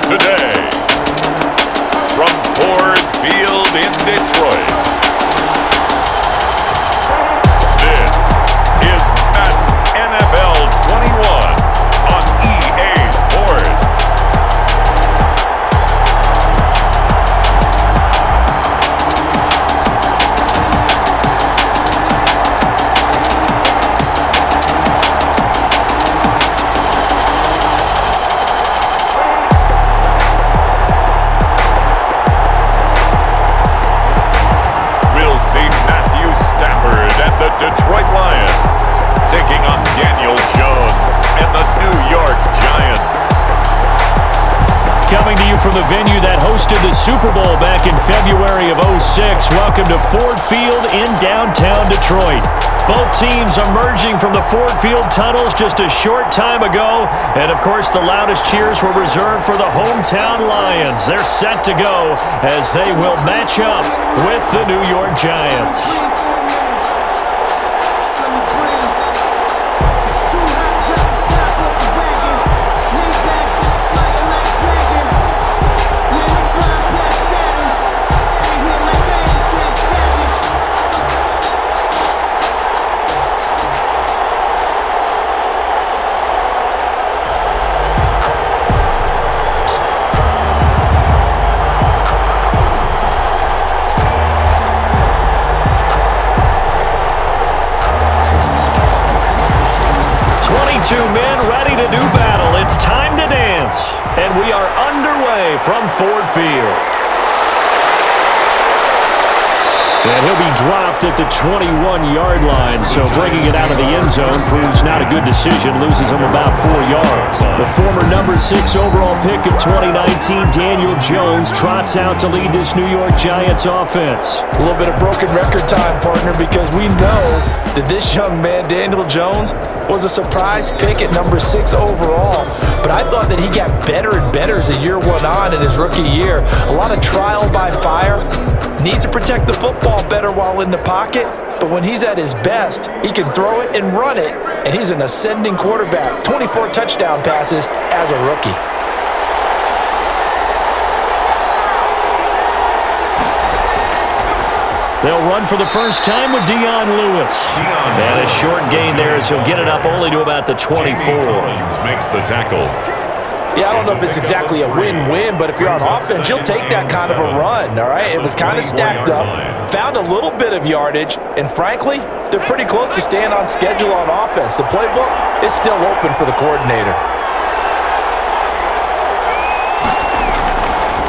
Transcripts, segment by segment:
today, from Ford Field in Detroit, this is Madden NFL 21 on EA Sports. Detroit Lions taking on Daniel Jones and the New York Giants. Coming to you from the venue that hosted the Super Bowl back in February of '06. Welcome to Ford Field in downtown Detroit. Both teams emerging from the Ford Field tunnels just a short time ago. And, of course, the loudest cheers were reserved for the hometown Lions. They're set to go as they will match up with the New York Giants. Two men ready to do battle. It's time to dance. And we are underway from Ford Field. And he'll be dropped at the 21-yard line, so bringing it out of the end zone proves not a good decision, loses him about 4 yards. The former number 6 overall pick of 2019, Daniel Jones, trots out to lead this New York Giants offense. A little bit of broken record time, partner, because we know that this young man, Daniel Jones, was a surprise pick at number 6 overall. But I thought that he got better and better as the year went on in his rookie year. A lot of trial by fire. Needs to protect the football better while in the pocket. But when he's at his best, he can throw it and run it. And he's an ascending quarterback. 24 touchdown passes as a rookie. They'll run for the first time with Dion Lewis. And a short gain there as he'll get it up only to about the 24. Makes the tackle. Yeah, I don't know if it's exactly a win-win, but if you're on offense, you'll take that kind of a run, all right? It was kind of stacked up, found a little bit of yardage, and frankly, they're pretty close to staying on schedule on offense. The playbook is still open for the coordinator.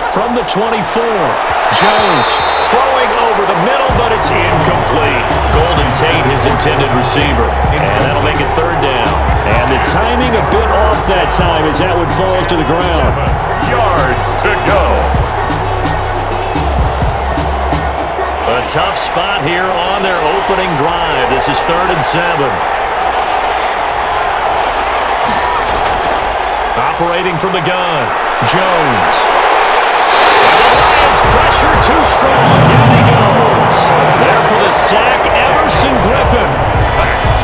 From the 24, Jones throwing over the middle, but it's incomplete. Golden Tate, his intended receiver, and that'll make it third down. And the timing a bit off that time as that one falls to the ground. Yards to go. A tough spot here on their opening drive. This is 3rd and 7. Operating from the gun, Jones. Pressure too strong. Down he goes. There for the sack, Everson Griffin.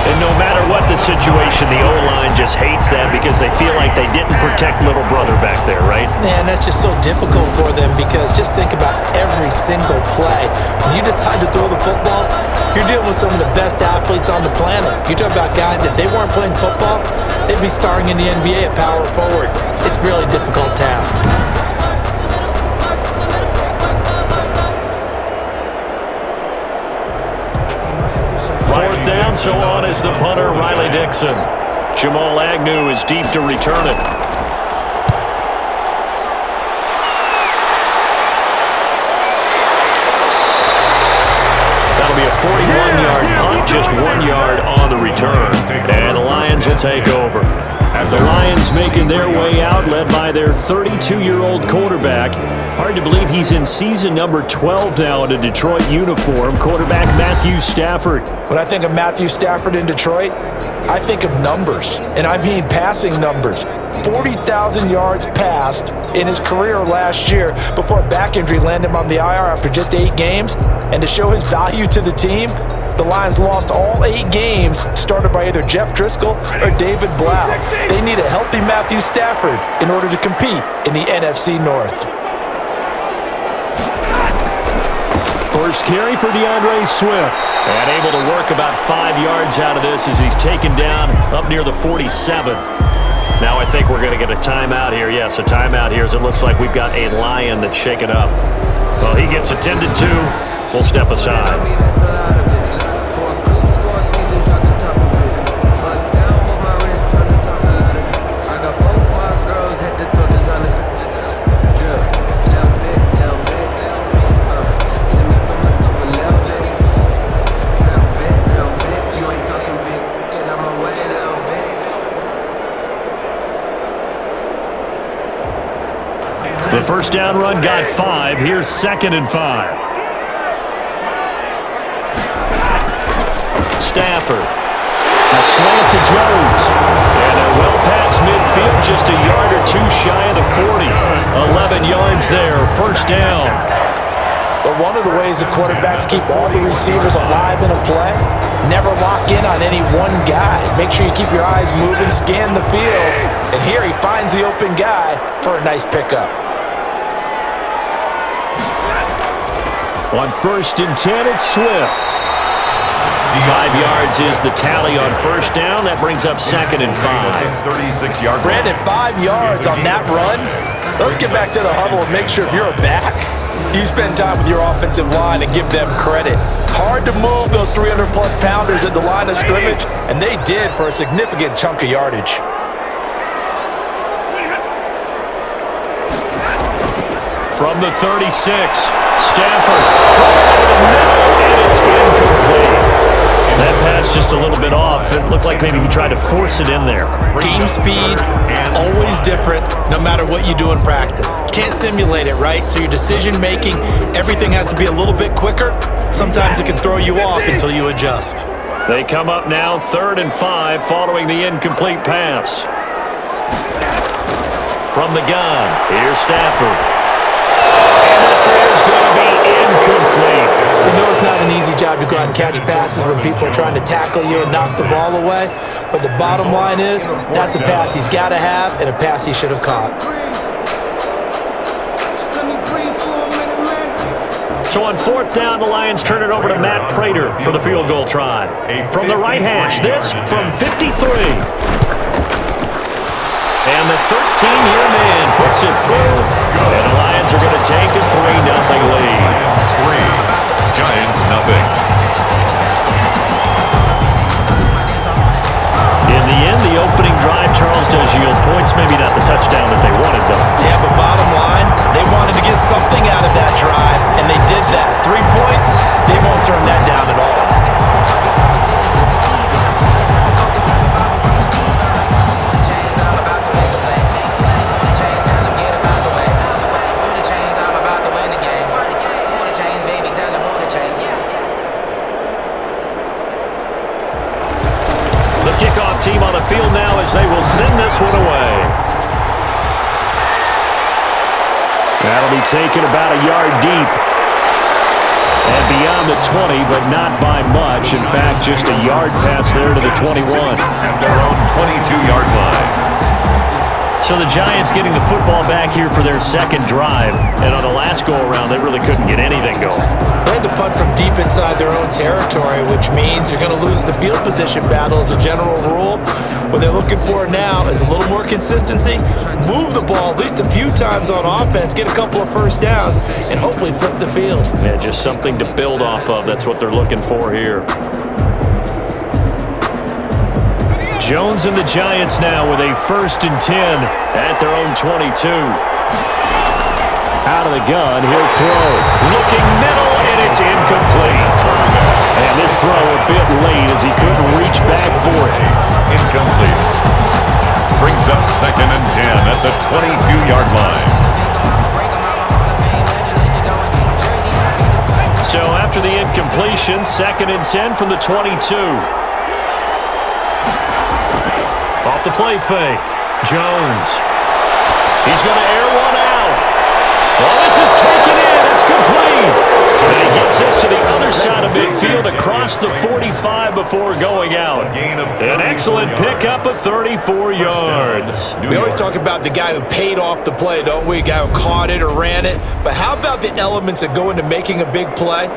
And no matter what the situation, the O-line just hates that because they feel like they didn't protect little brother back there, right? Man, that's just so difficult for them because just think about every single play. When you decide to throw the football, you're dealing with some of the best athletes on the planet. You talk about guys, if they weren't playing football, they'd be starring in the NBA at power forward. It's a really difficult task. Down, so on is the punter, Riley Dixon. Jamal Agnew is deep to return it. That'll be a 41-yard punt, just 1 yard on the return. And the Lions will take over. The Lions making their way out, led by their 32-year-old quarterback. Hard to believe he's in season number 12 now in a Detroit uniform. Quarterback Matthew Stafford. When I think of Matthew Stafford in Detroit, I think of numbers, and I mean passing numbers. 40,000 yards passed in his career last year before a back injury landed him on the IR after just 8 games. And to show his value to the team, the Lions lost all 8 games started by either Jeff Driscoll or David Blau. They need a healthy Matthew Stafford in order to compete in the NFC North. First carry for DeAndre Swift. And able to work about 5 yards out of this as he's taken down up near the 47. Now I think we're going to get a timeout here. Yes, a timeout here as it looks like we've got a Lion that's shaken up. Well, he gets attended to. We'll step aside. The first down run got 5. Here's 2nd and 5. Stafford. A slant to Jones. And a well past midfield, just a yard or 2 shy of the 40. 11 yards there, first down. But one of the ways the quarterbacks keep all the receivers alive in a play, never lock in on any one guy. Make sure you keep your eyes moving, scan the field. And here he finds the open guy for a nice pickup. On 1st and 10, it's Swift. 5 yards is the tally on first down. That brings up 2nd and 5. 36-yard. Brandon, 5 yards on that run. Let's get back to the huddle and make sure if you're a back, you spend time with your offensive line and give them credit. Hard to move those 300-plus pounders at the line of scrimmage, and they did for a significant chunk of yardage. From the 36, Stafford thrown over the middle, and it's incomplete. That pass just a little bit off. It looked like maybe he tried to force it in there. Game speed, always different, no matter what you do in practice. Can't simulate it, right? So your decision-making, everything has to be a little bit quicker. Sometimes it can throw you off until you adjust. They come up now, 3rd and 5, following the incomplete pass. From the gun, here's Stafford. And this is going to be incomplete. You know it's not an easy job to go out and catch passes when people are trying to tackle you and knock the ball away. But the bottom line is, that's a pass he's got to have and a pass he should have caught. So on 4th down, the Lions turn it over to Matt Prater for the field goal try. From the right hash, this from 53. And the 13-year man puts it through. And the Lions are going to take a 3-0 lead. 3, Giants nothing. In the end, the opening drive, Charles, does yield points. Maybe not the touchdown that they wanted, though. Yeah, but bottom line, they wanted to get something out of that drive, and they did that. 3 points, they won't turn that down at all. Kickoff team on the field now as they will send this one away. That'll be taken about a yard deep. And beyond the 20, but not by much. In fact, just a yard pass there to the 21. At their own 22-yard line. So the Giants getting the football back here for their 2nd drive. And on the last go-around, they really couldn't get anything going. They had to punt from deep inside their own territory, which means you're going to lose the field position battle as a general rule. What they're looking for now is a little more consistency, move the ball at least a few times on offense, get a couple of first downs, and hopefully flip the field. Yeah, just something to build off of. That's what they're looking for here. Jones and the Giants now with a 1st and 10 at their own 22. Out of the gun, he'll throw. Looking middle, and it's incomplete. And this throw a bit late as he couldn't reach back for it. Incomplete. Brings up 2nd and 10 at the 22-yard line. So after the incompletion, 2nd and 10 from the 22. Off the play fake. Jones. He's going to air one out. Well, this is taken in. It's complete. And he gets this to the other side of midfield across the 45 before going out. An excellent pickup of 34 yards. We always talk about the guy who paid off the play, don't we? A guy who caught it or ran it. But how about the elements that go into making a big play?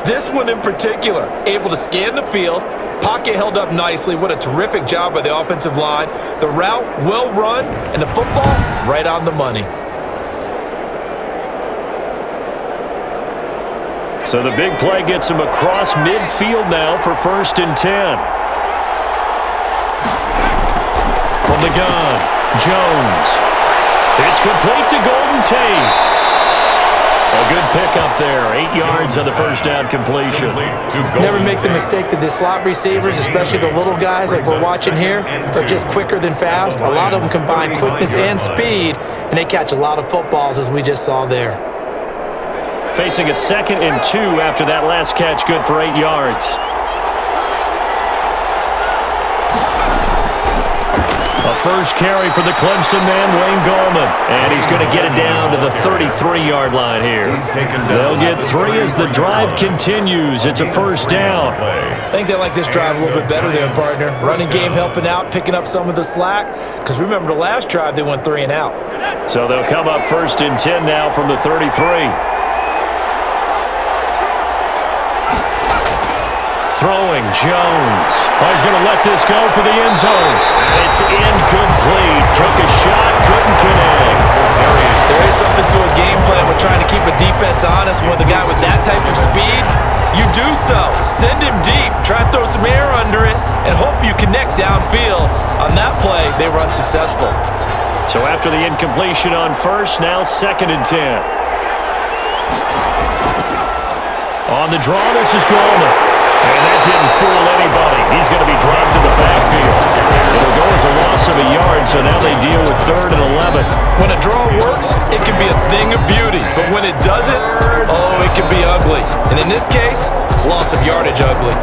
This one in particular, able to scan the field, pocket held up nicely. What a terrific job by the offensive line. The route well run, and the football right on the money. So the big play gets him across midfield now for 1st and 10. From the gun, Jones. It's complete to Golden Tate. A good pickup there. 8 yards on the first down completion. Never make the mistake that the slot receivers, especially the little guys like we're watching here, are just quicker than fast. A lot of them combine quickness and speed, and they catch a lot of footballs, as we just saw there. Facing a 2nd and 2 after that last catch, good for 8 yards. A first carry for the Clemson man, Wayne Gallman. And he's going to get it down to the 33-yard line here. They'll get 3 as the drive continues. It's a first down. I think they like this drive a little bit better there, partner. Running game helping out, picking up some of the slack. Because remember, the last drive, they went 3 and out. So they'll come up 1st and 10 now from the 33. Throwing, Jones. Oh, he's going to let this go for the end zone. It's incomplete. Took a shot, couldn't connect. There is something to a game plan with trying to keep a defense honest with a guy with that type of speed. You do so. Send him deep. Try and throw some air under it and hope you connect downfield. On that play, they were unsuccessful. So after the incompletion on first, now 2nd and 10. On the draw, this is Gallman. And that didn't fool anybody. He's going to be dropped in the backfield. It'll go as a loss of a yard, so now they deal with 3rd and 11. When a draw works, it can be a thing of beauty. But when it doesn't, oh, it can be ugly. And in this case, loss of yardage ugly.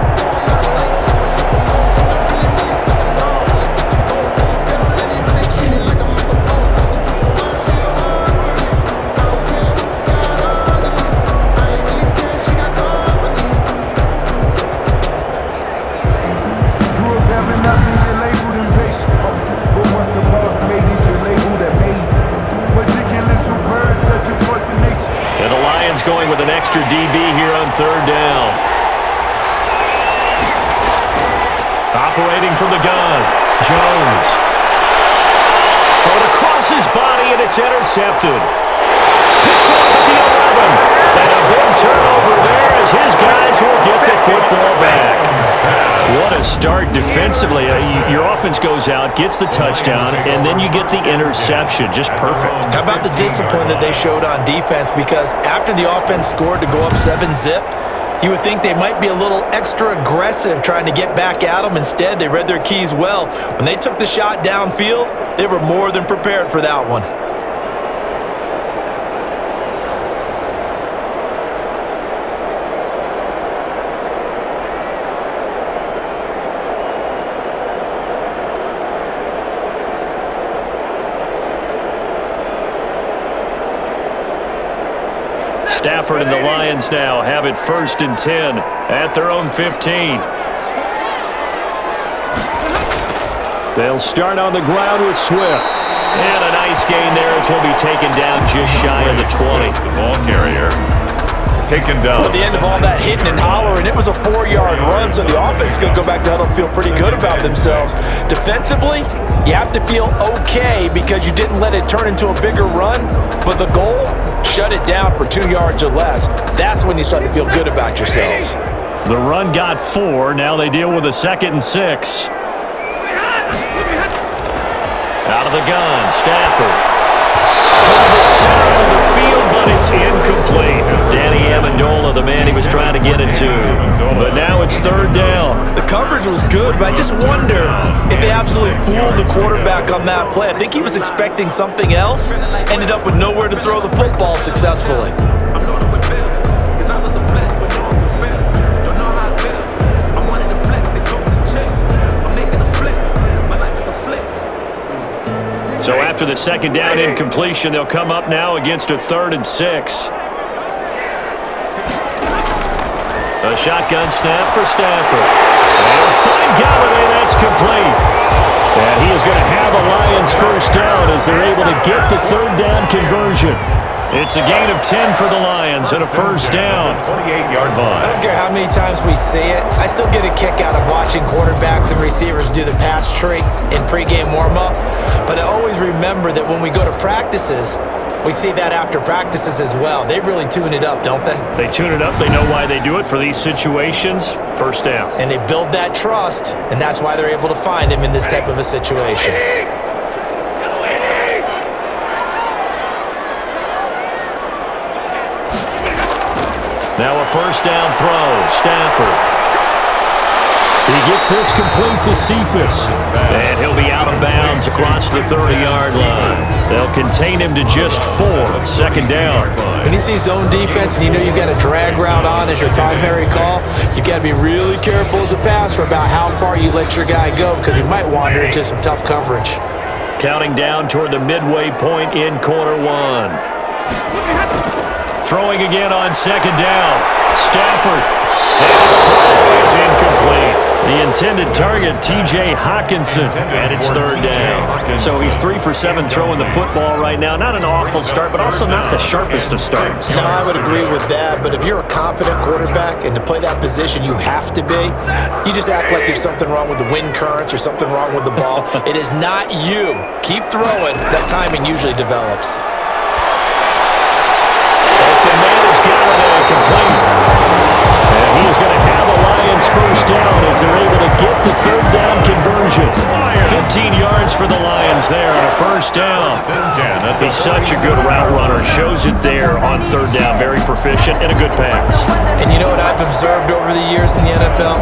Going with an extra DB here on 3rd down. Operating from the gun, Jones. Thrown across his body, and it's intercepted. Picked off at the 11. And a big turnover there as his guys will get the football back. What a start defensively. Your offense goes out, gets the touchdown, and then you get the interception. Just perfect. How about the discipline that they showed on defense? Because after the offense scored to go up 7-zip, you would think they might be a little extra aggressive trying to get back at them. Instead, they read their keys well. When they took the shot downfield, they were more than prepared for that one. Stafford and the Lions now have it 1st and 10 at their own 15. They'll start on the ground with Swift. And a nice gain there as he'll be taken down just shy of the 20. The ball carrier taken down. At the end of all that hitting and hollering, it was a 4-yard run, so the offense is going to go back to huddle and feel pretty good about themselves. Defensively, you have to feel okay because you didn't let it turn into a bigger run, but the goal, shut it down for 2 yards or less. That's when you start to feel good about yourselves. The run got 4. Now they deal with a 2nd and 6. Out of the gun, Stafford. Toward the center of the field, but it's incomplete. Danny Amendola, the man he was trying to get it to. But now it's 3rd down. The coverage was good, but I just wonder if they absolutely fooled the quarterback on that play. I think he was expecting something else, ended up with nowhere to throw the football successfully. So after the 2nd down incompletion, they'll come up now against a 3rd and 6. A shotgun snap for Stafford. And find Galladay, that's complete. And he is going to have a Lions first down as they're able to get the third down conversion. It's a gain of 10 for the Lions and a first down. 28-yard line. I don't care how many times we see it. I still get a kick out of watching quarterbacks and receivers do the pass tree in pregame warm-up. But I always remember that when we go to practices, we see that after practices as well. They really tune it up, don't they? They tune it up. They know why they do it for these situations. First down. And they build that trust, and that's why they're able to find him in this type of a situation. Now a first down throw. Stafford. He gets this complete to Cephas. And he'll be out of bounds across the 30-yard line. They'll contain him to just 4. Second down. When you see zone defense and you know you've got a drag route on as your primary call, you got to be really careful as a passer about how far you let your guy go because he might wander into some tough coverage. Counting down toward the midway point in quarter one. Throwing again on second down. Stafford. And his throw is incomplete. The intended target, T.J. Hawkinson, and it's third down. So he's 3 for 7 throwing the football right now. Not an awful start, but also not the sharpest of starts. No, I would agree with that. But if you're a confident quarterback and to play that position you have to be, you just act like there's something wrong with the wind currents or something wrong with the ball. It is not you. Keep throwing. That timing usually develops. Open man is Galladay, complete. And he is going to have a Lions first down as they're able to get the third down conversion. 15 yards for the Lions there and a first down. He's such a good route runner. Shows it there on third down. Very proficient and a good pass. And you know what I've observed over the years in the NFL?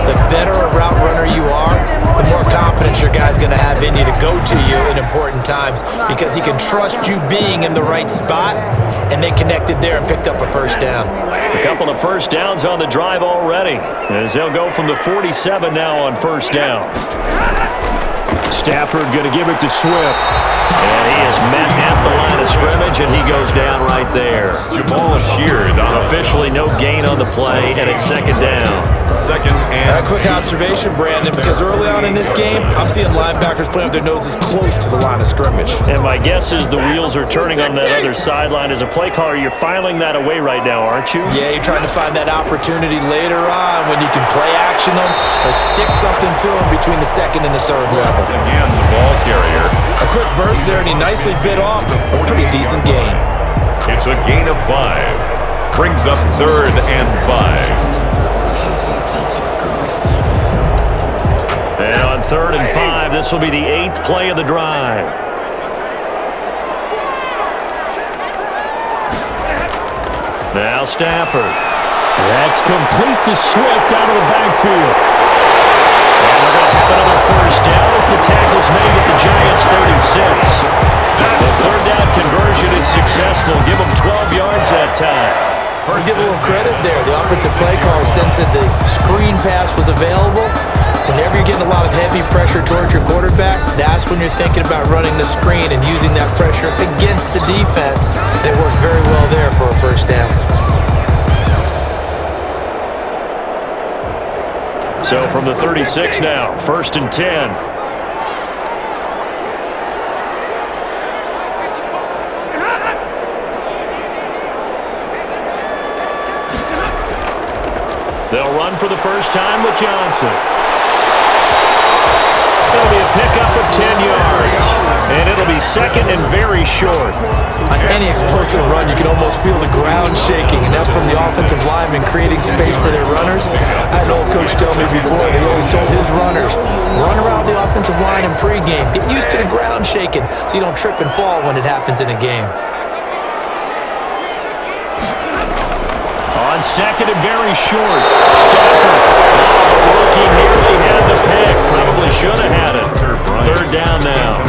The better a route runner you are, the more confidence your guy's going to have in you to go to you in important times because he can trust you being in the right spot, and they connected there and picked up a first down. A couple of first downs on the drive already as they'll go from the 47 now on first down. Stafford going to give it to Swift. And he is met at the line of scrimmage, and he goes down right there. Jamal Sheard on Officially no gain on the play, and it's second down. second and A quick observation, Brandon, because early on in this game, I'm seeing linebackers playing with their noses close to the line of scrimmage. And my guess is the wheels are turning on that other sideline. As a play caller, you're filing that away right now, aren't you? Yeah, you're trying to find that opportunity later on when you can play action them or stick something to them between the second and the third level. again the ball carrier. A quick burst there, and he nicely bit off a pretty decent gain. It's a gain of 5. Brings up third and 5. And on third and 5, this will be the 8th play of the drive. Now Stafford. That's complete to Swift out of the backfield. And they're going to have another first down as the tackle's made at the Giants' 36. The third down conversion is successful. Give them 12 yards that time. Let's give a little credit there. The offensive play caller sensed that the screen pass was available. Whenever you're getting a lot of heavy pressure towards your quarterback, that's when you're thinking about running the screen and using that pressure against the defense. And it worked very well there for a first down. So from the 36 now, first and 10. They'll run for the first time with Johnson. It'll be a pickup of 10 yards. And it'll be second and very short. On any explosive run, you can almost feel the ground shaking, and that's from the offensive linemen creating space for their runners. I had an old coach tell me before, they always told his runners, run around the offensive line in pregame. Get used to the ground shaking so you don't trip and fall when it happens in a game. On second and very short, Stafford. Rookie nearly had the pick. Probably should have had it. Third down now.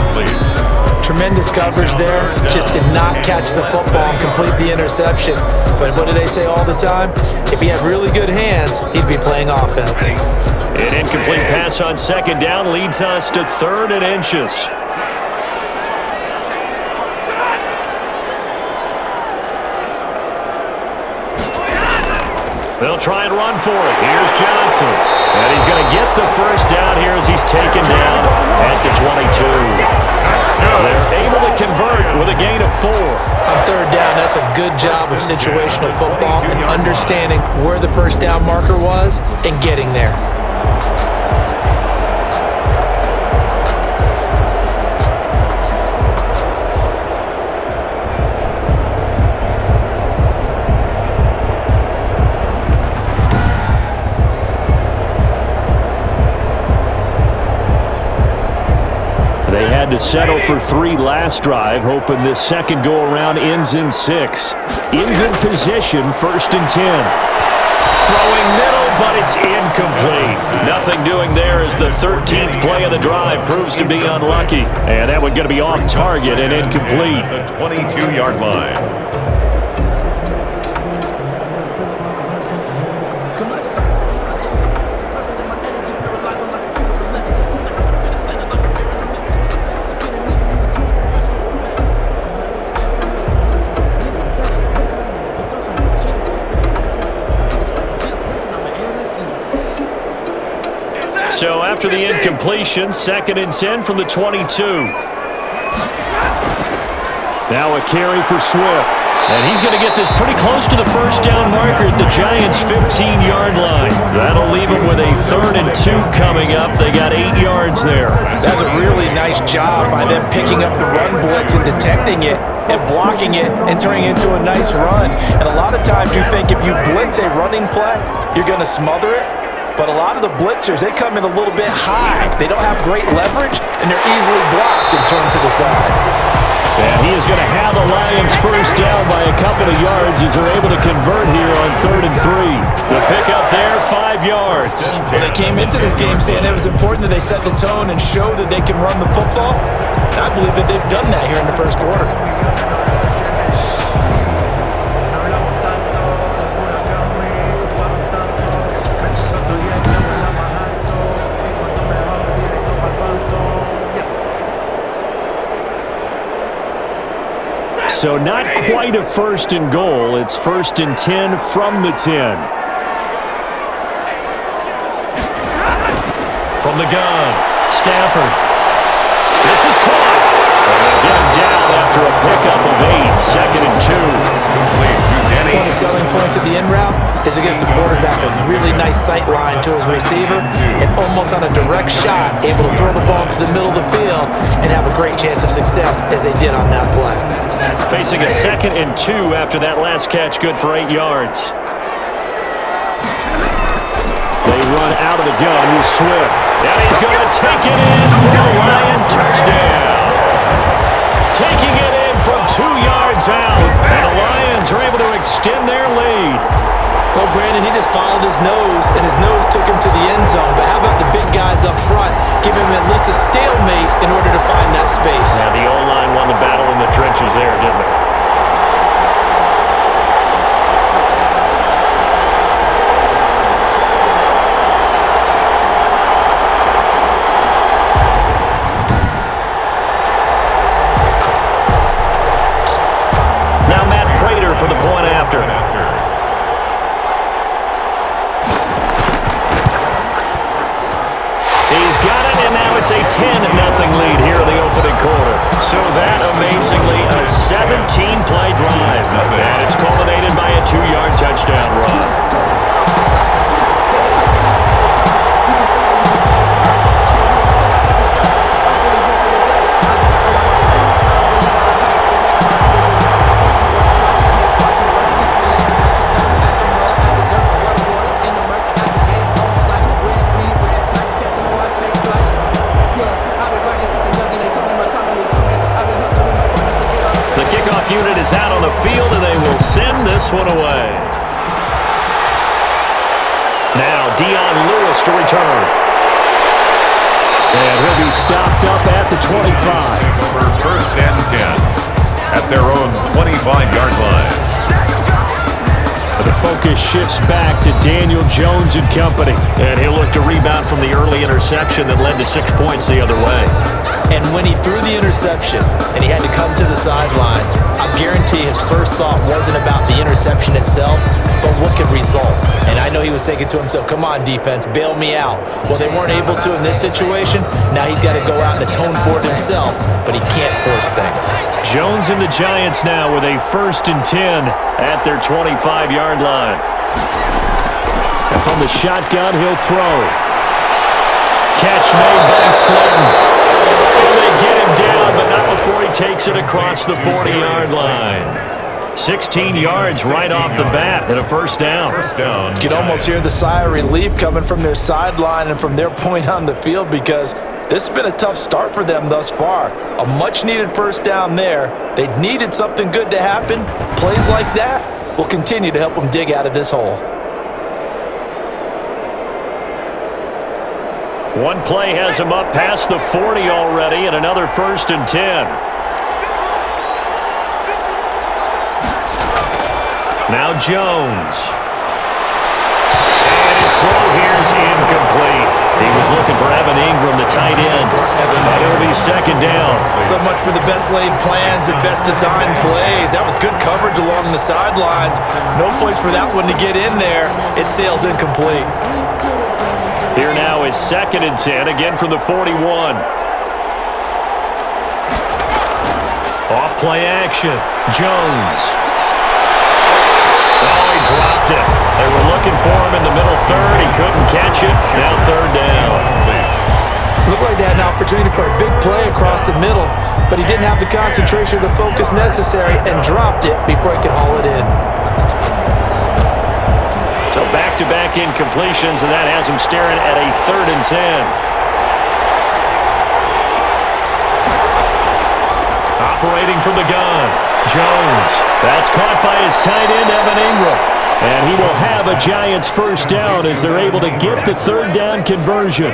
Tremendous coverage there. Just did not catch the football and complete the interception. But what do they say all the time? If he had really good hands, he'd be playing offense. An incomplete pass on second down leads us to third and inches. They'll try and run for it. Here's Johnson. And he's going to get the first down here as he's taken down at the 22. They're able to convert with a gain of 4. On third down, that's a good job of situational football and understanding where the first down marker was and getting there. They had to settle for 3 last drive, hoping this second go-around ends in 6. In good position, 1st and 10. Throwing middle, but it's incomplete. Nothing doing there as the 13th play of the drive proves to be unlucky. And that one going to be off target and incomplete. The 22-yard line. So after the incompletion, 2nd and 10 from the 22. Now a carry for Swift. And he's going to get this pretty close to the first down marker at the Giants' 15-yard line. That'll leave them with a 3rd and 2 coming up. They got 8 yards there. That's a really nice job by them picking up the run blitz and detecting it and blocking it and turning it into a nice run. And a lot of times you think if you blitz a running play, you're going to smother it. But a lot of the blitzers, they come in a little bit high. They don't have great leverage, and they're easily blocked and turned to the side. And he is going to have the Lions first down by a couple of yards as they're able to convert here on 3rd and 3. The pickup there, 5 yards. Well, they came into this game saying it was important that they set the tone and show that they can run the football. And I believe that they've done that here in the first quarter. So not quite a 1st and goal. It's 1st and 10 from the 10. From the gun, Stafford. This is caught. Get him down after a pickup of 8. 2nd and 2. One of the selling points of the in route is against the quarterback, a really nice sight line to his receiver, and almost on a direct shot, able to throw the ball to the middle of the field and have a great chance of success as they did on that play. Facing a 2nd and 2 after that last catch, good for 8 yards. They run out of the gun with Swift. And he's going to take it in for a Lion touchdown. Taking it in from 2 yards out. And the Lions are able to extend their lead. Well, Brandon, he just followed his nose, and his nose took him to the end zone. But how about the big guys up front, giving him at least a stalemate in order to find that space? Yeah, the O-line won the battle in the trenches there, didn't it? Now Matt Prater for the point after. He's got it, and now it's a 10-0 lead here in the opening quarter. So that, amazingly, a 17-play drive. And it's culminated by a 2-yard touchdown run. Unit is out on the field, and they will send this one away. Now Dion Lewis to return. And he'll be stopped up at the 25. Over 1st and 10 at their own 25-yard line. The focus shifts back to Daniel Jones and company. And he'll look to rebound from the early interception that led to 6 points the other way. And when he threw the interception and he had to come to the sideline, I guarantee his first thought wasn't about the interception itself, but what could result. And I know he was thinking to himself, come on, defense, bail me out. Well, they weren't able to in this situation. Now he's got to go out and atone for it himself, but he can't force things. Jones and the Giants now with a 1st and 10 at their 25-yard line. And from the shotgun, he'll throw. Catch made by Slayton. And they get him down, but not before he takes it across the 40-yard line. 16 yards right off the bat and a first down. You can almost hear the sigh of relief coming from their sideline and from their point on the field because this has been a tough start for them thus far. A much-needed first down there. They needed something good to happen. Plays like that will continue to help them dig out of this hole. One play has him up past the 40 already and another 1st and 10. Now Jones. And his throw here is incomplete. He was looking for Evan Ingram, the tight end. But it'll be 2nd down. So much for the best laid plans and best designed plays. That was good coverage along the sidelines. No place for that one to get in there. It sails incomplete. Here now is 2nd and 10, again from the 41. Off play action. Jones. Oh, he dropped it. They were looking for him in the middle third. He couldn't catch it. Now 3rd down. Looked like they had an opportunity for a big play across the middle, but he didn't have the concentration or the focus necessary and dropped it before he could haul it in. So back-to-back incompletions, and that has him staring at a 3rd and 10. Operating from the gun, Jones. That's caught by his tight end, Evan Ingram. And he will have a Giants first down as they're able to get the 3rd down conversion.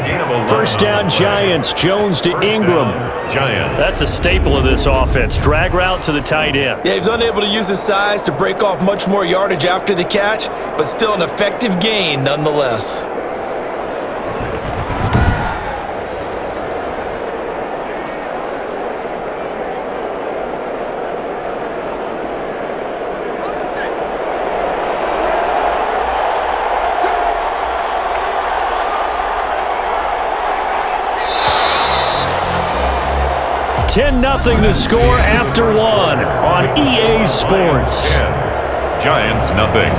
First down Giants, Jones to Ingram. That's a staple of this offense. Drag route to the tight end. Yeah, he was unable to use his size to break off much more yardage after the catch, but still an effective gain nonetheless. Nothing the score after 1 on EA Sports. Giants nothing.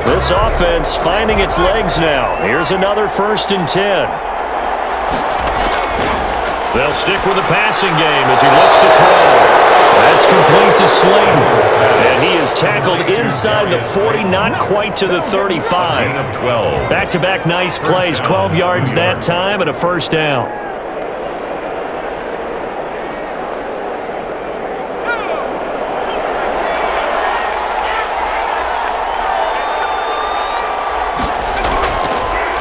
This offense finding its legs now. Here's another 1st and 10. They'll stick with the passing game as he looks to throw. That's complete to Slayton. And he is tackled inside the 40, not quite to the 35. Back-to-back nice plays, 12 yards that time and a first down.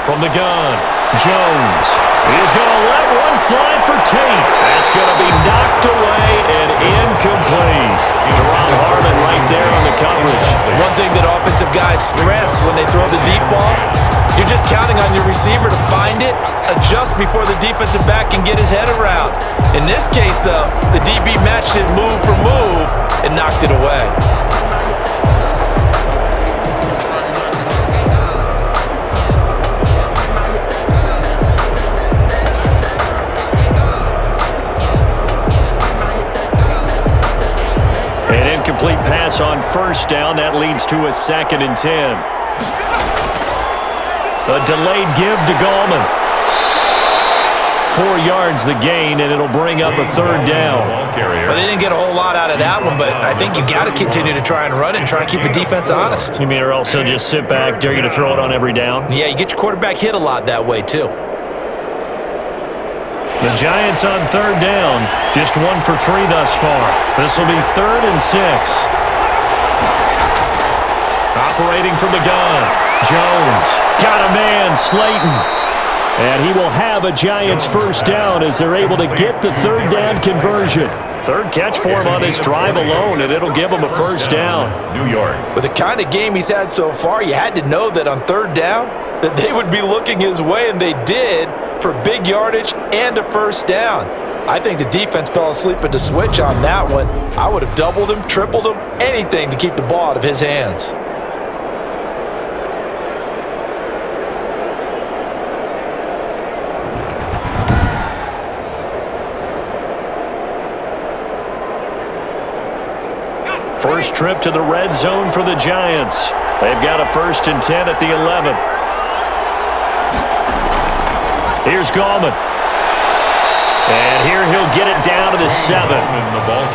From the gun, Jones. He's going to let one fly for Tate. That's going to be knocked away and incomplete. Deron Harmon right there on the coverage. One thing that offensive guys stress when they throw the deep ball, you're just counting on your receiver to find it, adjust before the defensive back can get his head around. In this case, though, the DB matched it move for move and knocked it away. Incomplete pass on first down. That leads to a 2nd and 10. A delayed give to Gallman. 4 yards the gain, and it'll bring up a 3rd down. Well, they didn't get a whole lot out of that one, but I think you've got to continue to try and run and try and keep the defense honest. You mean or else they'll just sit back, dare you to throw it on every down? Yeah, you get your quarterback hit a lot that way, too. The Giants on 3rd down, just 1 for 3 thus far. This will be 3rd and 6. Operating from the gun, Jones got a man, Slayton. And he will have a Giants first down as they're able to get the third down conversion. Third catch for him on this drive alone, and it'll give him a first down. New York. With the kind of game he's had so far, you had to know that on third down that they would be looking his way, and they did, for big yardage and a first down. I think the defense fell asleep at the switch on that one. I would have doubled him, tripled him, anything to keep the ball out of his hands. First trip to the red zone for the Giants. They've got a 1st and 10 at the 11. Here's Gallman. And here he'll get it down to the 7.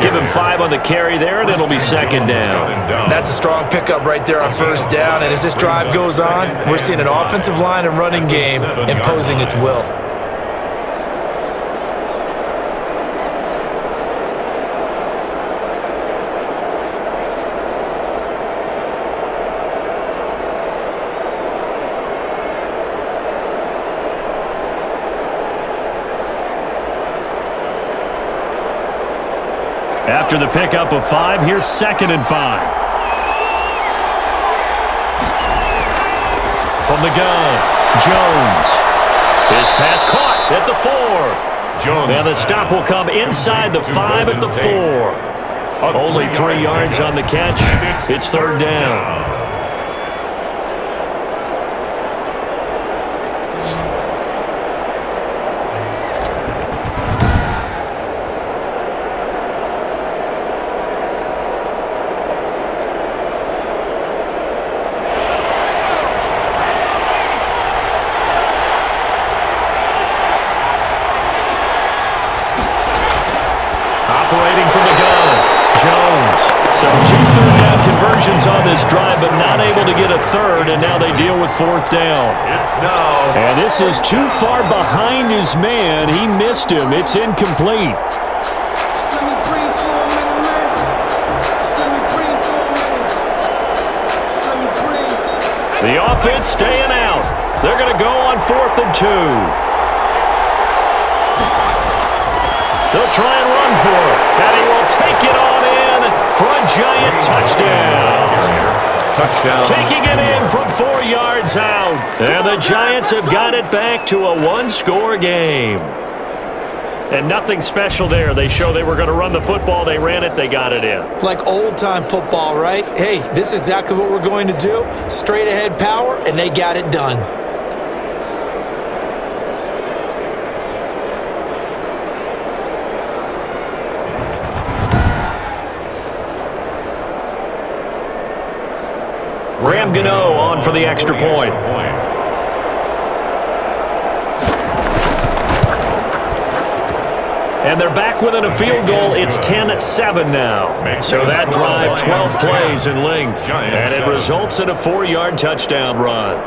Give him 5 on the carry there, and it'll be second down. That's a strong pickup right there on first down. And as this drive goes on, we're seeing an offensive line and running game imposing its will. After the pickup of 5, here's 2nd and 5. From the gun, Jones. His pass caught at the 4. Jones. And the stop will come inside the 5 at the 4. Only 3 yards on the catch. It's third down. Operating from the gun, Jones. So 2 third down conversions on this drive, but not able to get a third, and now they deal with 4th down. It's now. And this is too far behind his man. He missed him. It's incomplete. The offense staying out. They're going to go on 4th and 2. They'll try and run for it. And he will take it on in for a Giant touchdown. Touchdown. Taking it in from 4 yards out. And the Giants have got it back to a 1-score game. And nothing special there. They show they were going to run the football. They ran it. They got it in. Like old-time football, right? Hey, this is exactly what we're going to do. Straight-ahead power, and they got it done. Graham Gano on for the extra point. And they're back within a field goal. It's 10-7 now. So that drive, 12 plays in length. And it results in a 4-yard touchdown run.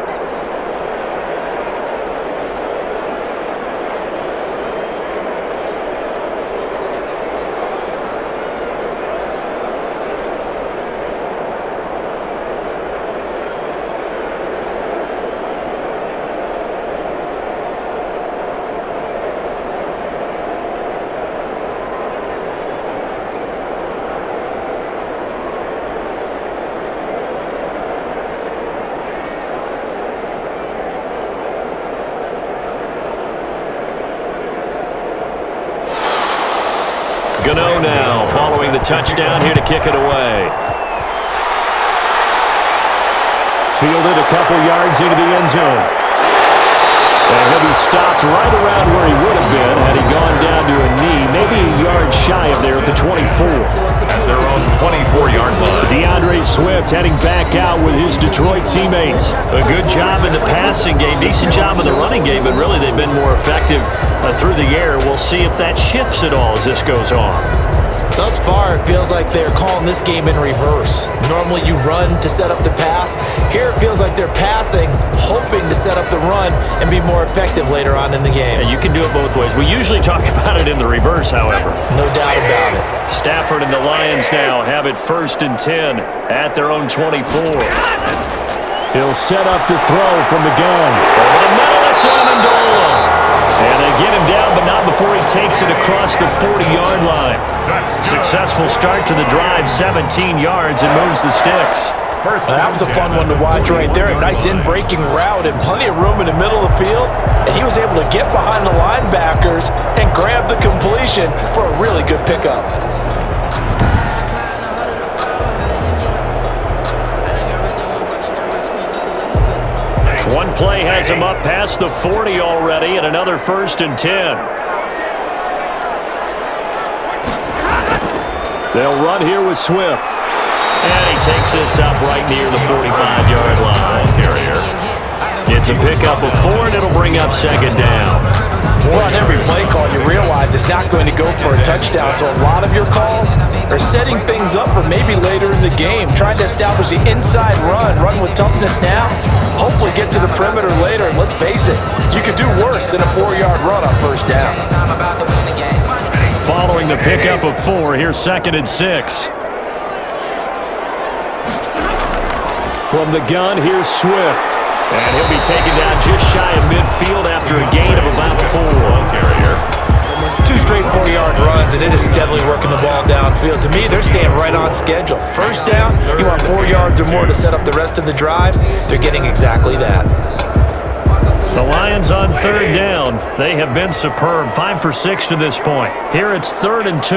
Gano now following the touchdown here to kick it away. Fielded a couple yards into the end zone. And he'll be stopped right around where he would have been had he gone down to a knee, maybe a yard shy of there at the 24. At their own 24-yard line. DeAndre Swift heading back out with his Detroit teammates. A good job in the passing game, decent job in the running game, but really they've been more effective through the air. We'll see if that shifts at all as this goes on. Thus far, it feels like they're calling this game in reverse. Normally you run to set up the pass. Here it feels like they're passing, hoping to set up the run and be more effective later on in the game. Yeah, you can do it both ways. We usually talk about it in the reverse, however. No doubt about it. Stafford and the Lions now have it 1st and 10 at their own 24. He'll set up to throw from the gun. Over the middle, it's Amendola. And they get him down, but not before he takes it across the 40-yard line. Successful start to the drive, 17 yards, and moves the sticks. That was a fun one to watch right there. A nice in-breaking route and plenty of room in the middle of the field. And he was able to get behind the linebackers and grab the completion for a really good pickup. One play has him up past the 40 already, and another 1st and 10. They'll run here with Swift. And he takes this up right near the 45-yard line. It's a pickup of 4, and it'll bring up 2nd down. Well, on every play call, you realize it's not going to go for a touchdown. So a lot of your calls are setting things up for maybe later in the game, trying to establish the inside run with toughness now, hopefully get to the perimeter later. And let's face it, you could do worse than a 4-yard run on 1st down. Following the pickup of 4, here's 2nd and 6. From the gun, here's Swift. And he'll be taken down just shy of midfield after a gain of about 4. 2 straight 4-yard runs, and it is steadily working the ball downfield. To me, they're staying right on schedule. 1st down, you want 4 yards or more to set up the rest of the drive. They're getting exactly that. The Lions on 3rd down. They have been superb. 5 for 6 to this point. Here it's 3rd and 2.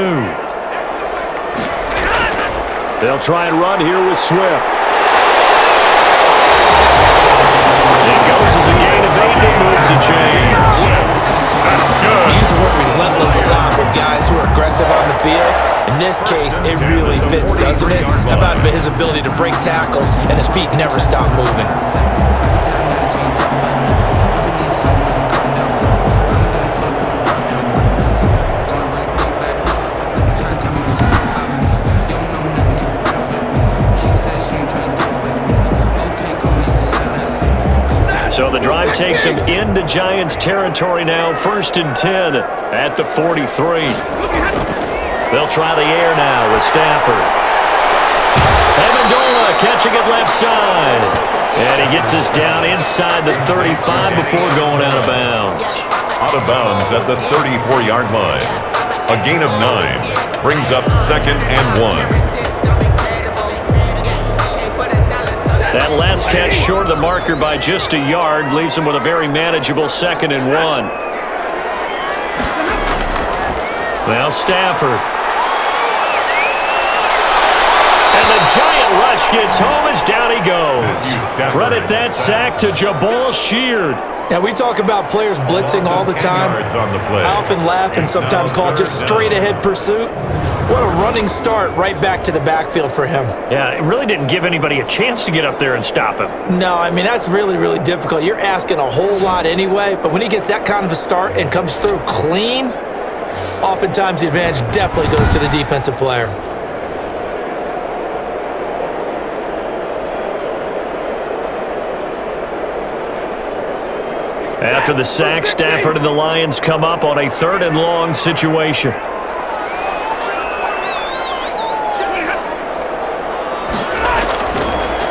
They'll try and run here with Swift. It goes as a gain of 8 and moves the chains. That's good. We use the word relentless a lot with guys who are aggressive on the field. In this case, it really fits, doesn't it? How about his ability to break tackles and his feet never stop moving? So the drive takes him into Giants territory now. 1st and 10 at the 43. They'll try the air now with Stafford. Amendola catching it left side. And he gets us down inside the 35 before going out of bounds. Out of bounds at the 34-yard line. A gain of 9 brings up 2nd and 1. That last catch short of the marker by just a yard leaves him with a very manageable 2nd and 1. Now Stafford. And the giant rush gets home as down he goes. Credit that sack to Jabal Sheard. Now, we talk about players blitzing all the time. I often laugh and sometimes call it just straight-ahead pursuit. What a running start right back to the backfield for him. Yeah, it really didn't give anybody a chance to get up there and stop him. No, I mean, that's really, really difficult. You're asking a whole lot anyway, but when he gets that kind of a start and comes through clean, oftentimes the advantage definitely goes to the defensive player. After the sack, Stafford and the Lions come up on a 3rd and long situation.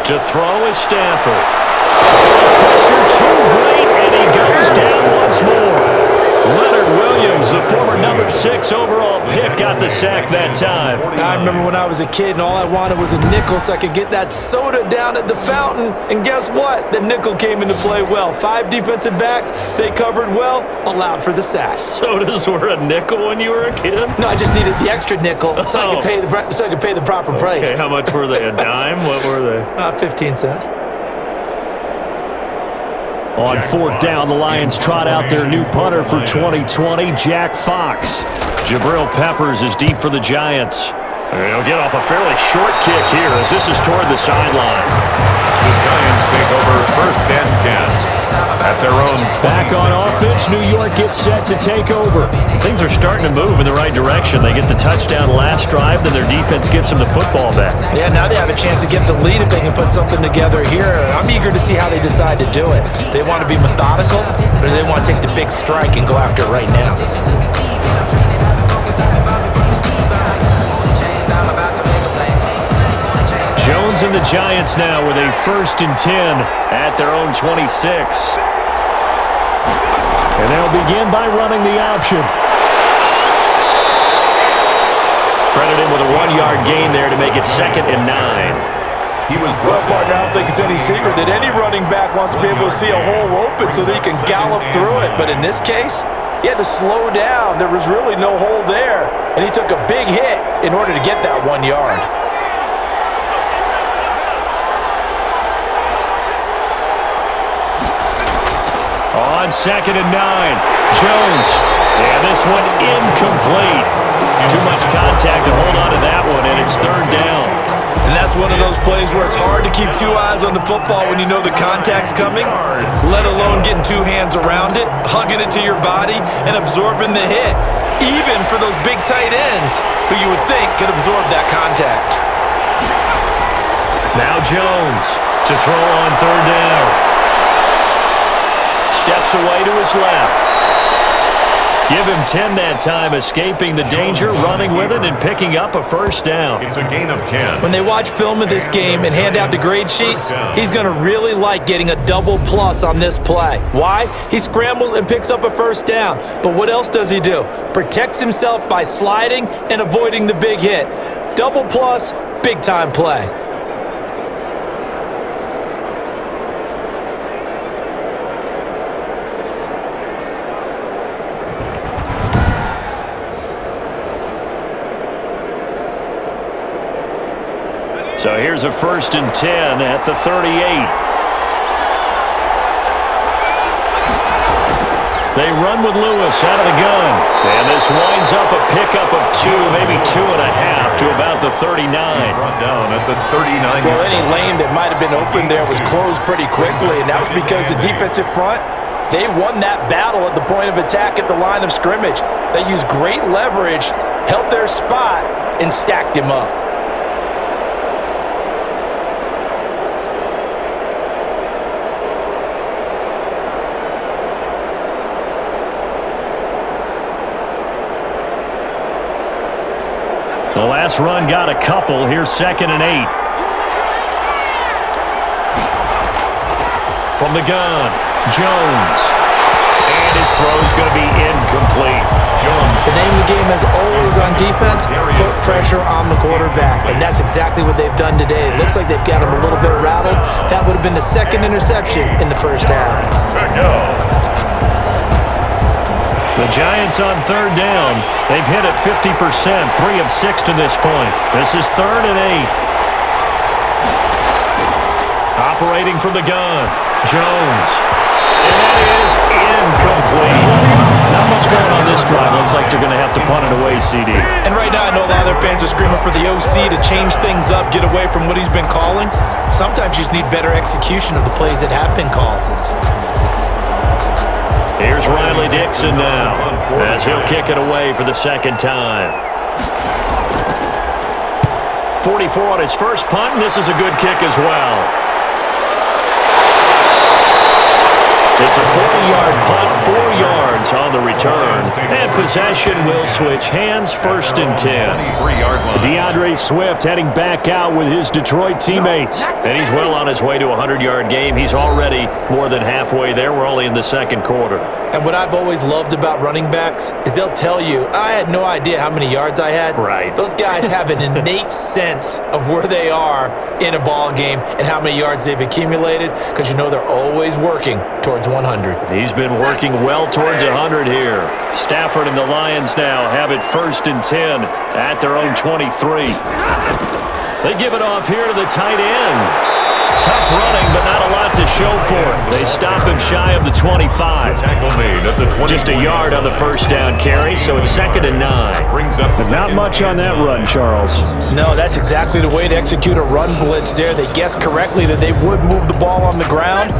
To throw is Stafford. Pressure too great, and he goes down once more. Leonard Williams, the former number 6 overall pick, got the sack that time. I remember when I was a kid and all I wanted was a nickel so I could get that soda down at the fountain. And guess what? The nickel came into play well. 5 defensive backs, they covered well, allowed for the sack. Sodas were a nickel when you were a kid? No, I just needed the extra nickel so I could pay the proper price. Okay, how much were they? A dime? What were they? 15 cents. On 4th down, the Lions trot out their new punter for 2020, Jack Fox. Jabril Peppers is deep for the Giants. They'll get off a fairly short kick here as this is toward the sideline. The Giants take over 1st and 10 at their own 20. Back on offense, New York gets set to take over. Things are starting to move in the right direction. They get the touchdown last drive, then their defense gets them the football back. Yeah, now they have a chance to get the lead if they can put something together here. I'm eager to see how they decide to do it. They want to be methodical, or do they want to take the big strike and go after it right now? Jones and the Giants now with a 1st and 10 at their own 26. And they'll begin by running the option. Credit him with a 1-yard gain there to make it 2nd and 9. Well, partner, I don't think it's any secret that any running back wants to be able to see a hole open so that he can gallop through it. But in this case, he had to slow down. There was really no hole there, and he took a big hit in order to get that 1 yard. On 2nd and 9, Jones. And this one incomplete. Too much contact to hold on to that one, and it's 3rd down. And that's one of those plays where it's hard to keep 2 eyes on the football when you know the contact's coming, let alone getting 2 hands around it, hugging it to your body, and absorbing the hit, even for those big tight ends who you would think could absorb that contact. Now Jones to throw on 3rd down. Steps away to his left. Give him 10 that time, escaping the danger, running with it, and picking up a 1st down. It's a gain of 10. When they watch film of this game and hand out the grade sheets, he's going to really like getting a double plus on this play. Why? He scrambles and picks up a 1st down. But what else does he do? Protects himself by sliding and avoiding the big hit. Double plus, big-time play. So here's a 1st and 10 at the 38. They run with Lewis out of the gun. And this winds up a pickup of 2, maybe 2.5 to about the 39. Brought down at the 39. Well, any lane that might have been open there was closed pretty quickly, and that was because the defensive front, they won that battle at the point of attack at the line of scrimmage. They used great leverage, held their spot, and stacked him up. The last run got a couple. Here's 2nd and 8. From the gun, Jones. And his throw's going to be incomplete. Jones. The name of the game, as always on defense, put pressure on the quarterback. And that's exactly what they've done today. It looks like they've got him a little bit rattled. That would have been the 2nd interception in the 1st half. The Giants on 3rd down. They've hit it 50%, 3 of 6 to this point. This is 3rd and 8. Operating from the gun, Jones. And that is incomplete. Not much going on this drive. Looks like they're going to have to punt it away, CD. And right now, I know a lot of their fans are screaming for the OC to change things up, get away from what he's been calling. Sometimes you just need better execution of the plays that have been called. Here's Riley Dixon now, as he'll kick it away for the 2nd time. 44 on his first punt, and this is a good kick as well. It's a 40-yard punt, 4 yards on the return. And possession will switch hands, 1st and 10. DeAndre Swift heading back out with his Detroit teammates. And he's well on his way to a 100-yard game. He's already more than halfway there. We're only in the 2nd quarter. And what I've always loved about running backs is they'll tell you, I had no idea how many yards I had. Right. Those guys have an innate sense of where they are in a ball game and how many yards they've accumulated, because you know they're always working towards 100. He's been working well towards 100 here. Stafford and the Lions now have it 1st and 10 at their own 23. They give it off here to the tight end. Tough running, but not a lot to show for it. They stop him shy of the 25. Tackle made at the 20. Just a yard on the 1st down carry, so it's 2nd and 9. Brings up But not much on that run, Charles. No, that's exactly the way to execute a run blitz there. They guessed correctly that they would move the ball on the ground,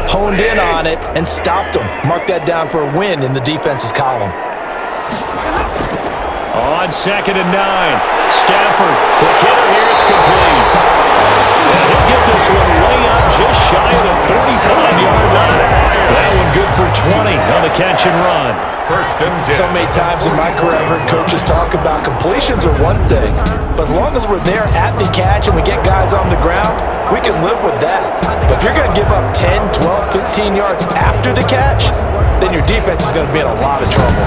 honed in on it, and stopped them. Mark that down for a win in the defense's column. On 2nd and 9, Stafford, the killer here, it's complete. And he'll get this one way up just shy of the 35-yard line. That one good for 20 on the catch and run. First and 10. So many times in my career, I've heard coaches talk about completions are one thing, but as long as we're there at the catch and we get guys on the ground, we can live with that. But if you're going to give up 10, 12, 15 yards after the catch, then your defense is going to be in a lot of trouble.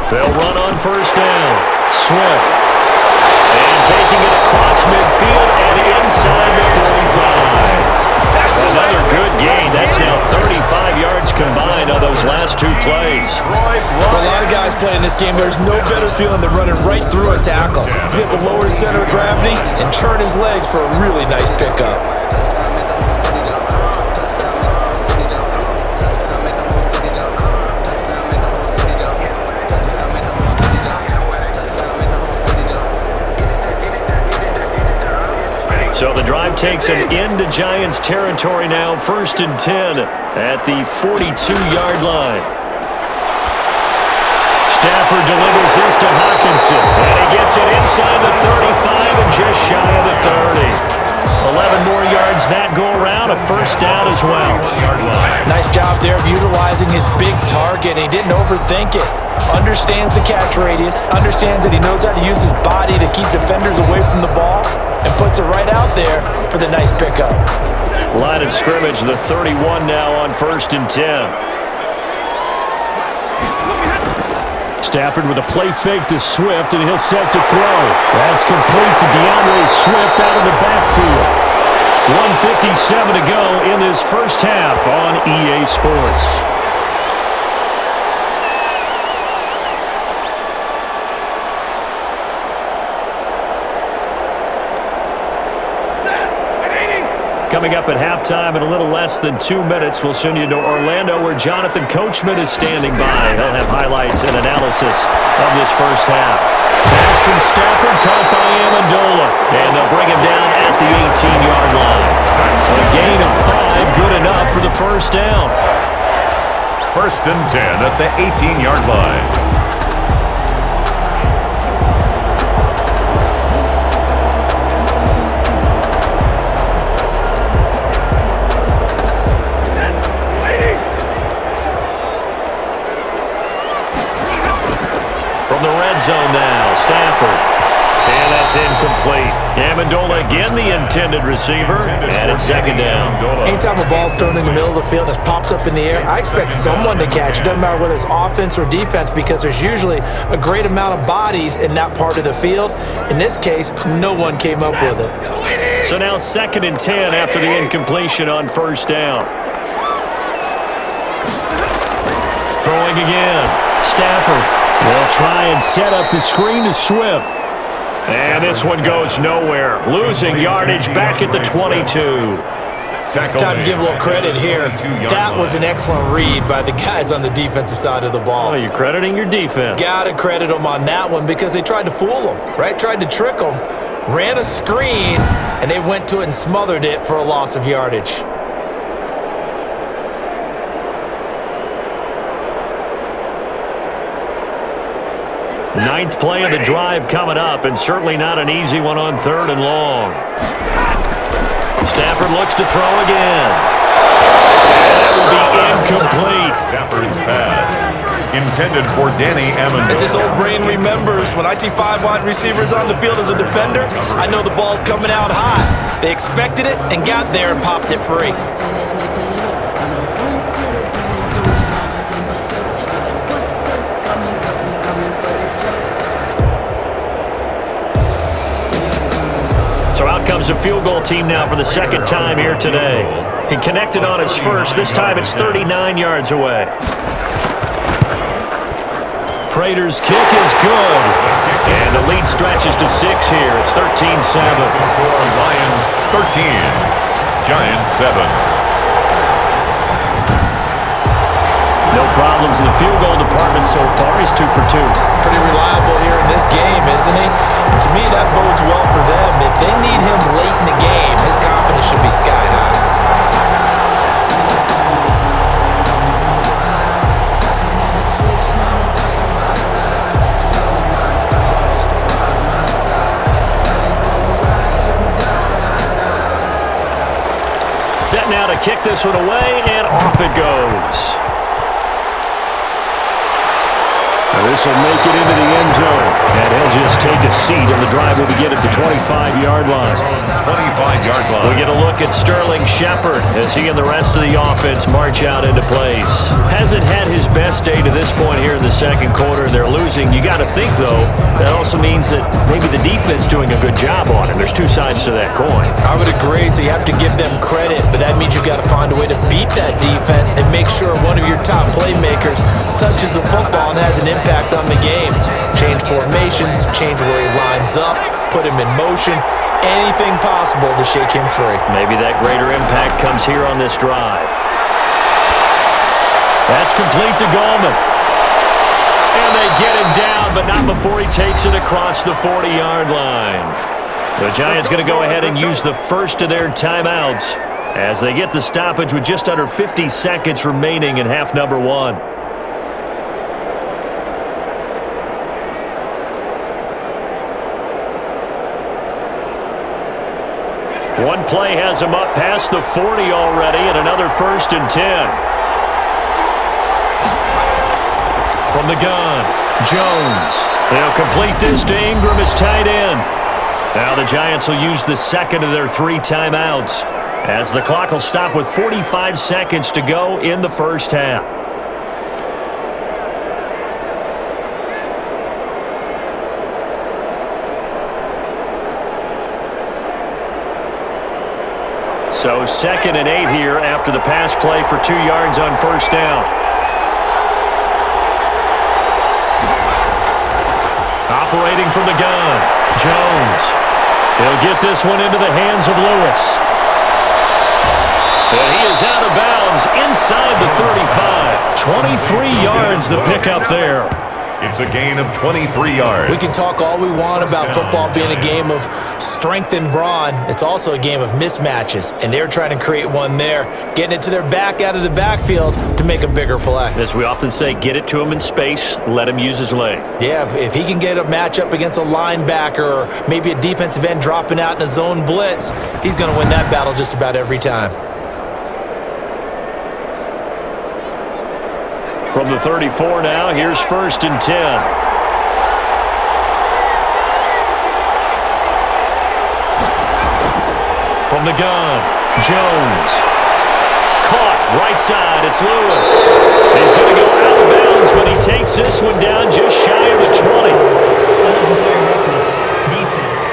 They'll run on first down. Swift. And taking it across midfield and inside the 45. Another good gain. That's now 35 yards combined on those last two plays. For a lot of guys playing this game, there's no better feeling than running right through a tackle. He's able to lower his center of gravity and churn his legs for a really nice pickup. So the drive takes an into Giants territory now, first and 10 at the 42-yard line. Stafford delivers this to Hawkinson, and he gets it inside the 35 and just shy of the 30. 11 more yards that go around, a first down as well. Nice job there of utilizing his big target. He didn't overthink it. Understands the catch radius, understands that he knows how to use his body to keep defenders away from the ball, and puts it right out there for the nice pickup. Line of scrimmage, the 31 now on first and 10. Stafford with a play fake to Swift, and he'll set to throw. That's complete to DeAndre Swift out of the backfield. 1:57 to go in this first half on EA Sports. Coming up at halftime in a little less than 2 minutes, we'll send you to Orlando where Jonathan Coachman is standing by. He'll have highlights and analysis of this first half. Pass from Stafford caught by Amendola, and they'll bring him down at the 18-yard line. A gain of 5, good enough for the first down. First and 10 at the 18-yard line. From the red zone now, Stafford. And that's incomplete. Amendola again the intended receiver, and it's second down. Anytime a ball's thrown in the middle of the field and it's popped up in the air, I expect someone to catch. It doesn't matter whether it's offense or defense because there's usually a great amount of bodies in that part of the field. In this case, no one came up with it. So now second and 10 after the incompletion on first down. Throwing again. Stafford. They'll try and set up the screen to Swift. And this one goes nowhere. Losing yardage back at the 22. Time to give a little credit here. That was an excellent read by the guys on the defensive side of the ball. Oh, you're crediting your defense. Gotta credit them on that one because they tried to fool them, right? Tried to trick them. Ran a screen, and they went to it and smothered it for a loss of yardage. Ninth play of the drive coming up, and certainly not an easy one on third and long. Stafford looks to throw again. And that will be incomplete. Stafford's pass intended for Danny Amendola. As this old brain remembers, when I see 5 wide receivers on the field as a defender, I know the ball's coming out high. They expected it and got there and popped it free. So out comes a field goal team now for the second time here today. He connected on his first. This time it's 39 yards away. Prater's kick is good. And the lead stretches to 6 here. It's 13-7. Lions 13, Giants 7. No problems in the field goal department so far. He's 2 for 2. Pretty reliable here in this game, isn't he? And to me, that bodes well for them. If they need him late in the game, his confidence should be sky high. kick this one away, and off it goes. This will make it into the end zone. And he'll just take a seat, and the drive will begin at the 25-yard line. 25-yard line. We get a look at Sterling Shepard as he and the rest of the offense march out into place. Hasn't had his best day to this point here in the second quarter. They're losing. You got to think, though, that also means that maybe the defense doing a good job on him. There's two sides to that coin. I would agree, so you have to give them credit, but that means you've got to find a way to beat that defense and make sure one of your top playmakers touches the football and has an impact on the game. Change formations, change where he lines up, put him in motion, anything possible to shake him free. Maybe that greater impact comes here on this drive. That's complete to Gallman. And they get him down, but not before he takes it across the 40-yard line. The Giants going to go ahead and use the first of their timeouts as they get the stoppage with just under 50 seconds remaining in half number one. One play has him up past the 40 already, and another 1st and 10. From the gun, Jones. They'll complete this to Ingram as tight end. Now the Giants will use the second of their 3 timeouts as the clock will stop with 45 seconds to go in the first half. So 2nd and 8 here after the pass play for 2 yards on first down. Operating from the gun, Jones. He'll get this one into the hands of Lewis. And he is out of bounds inside the 35. 23 yards the pickup there. It's a gain of 23 yards. We can talk all we want about football being a game of strength and brawn. It's also a game of mismatches, and they're trying to create one there, getting it to their back out of the backfield to make a bigger play. As we often say, get it to him in space, let him use his leg. Yeah, if he can get a matchup against a linebacker or maybe a defensive end dropping out in a zone blitz, he's going to win that battle just about every time. From the 34 now, here's 1st and 10. From the gun, Jones. Caught, right side, it's Lewis. He's going to go out of bounds, but he takes this one down just shy of the 20. Unnecessary roughness. Defense.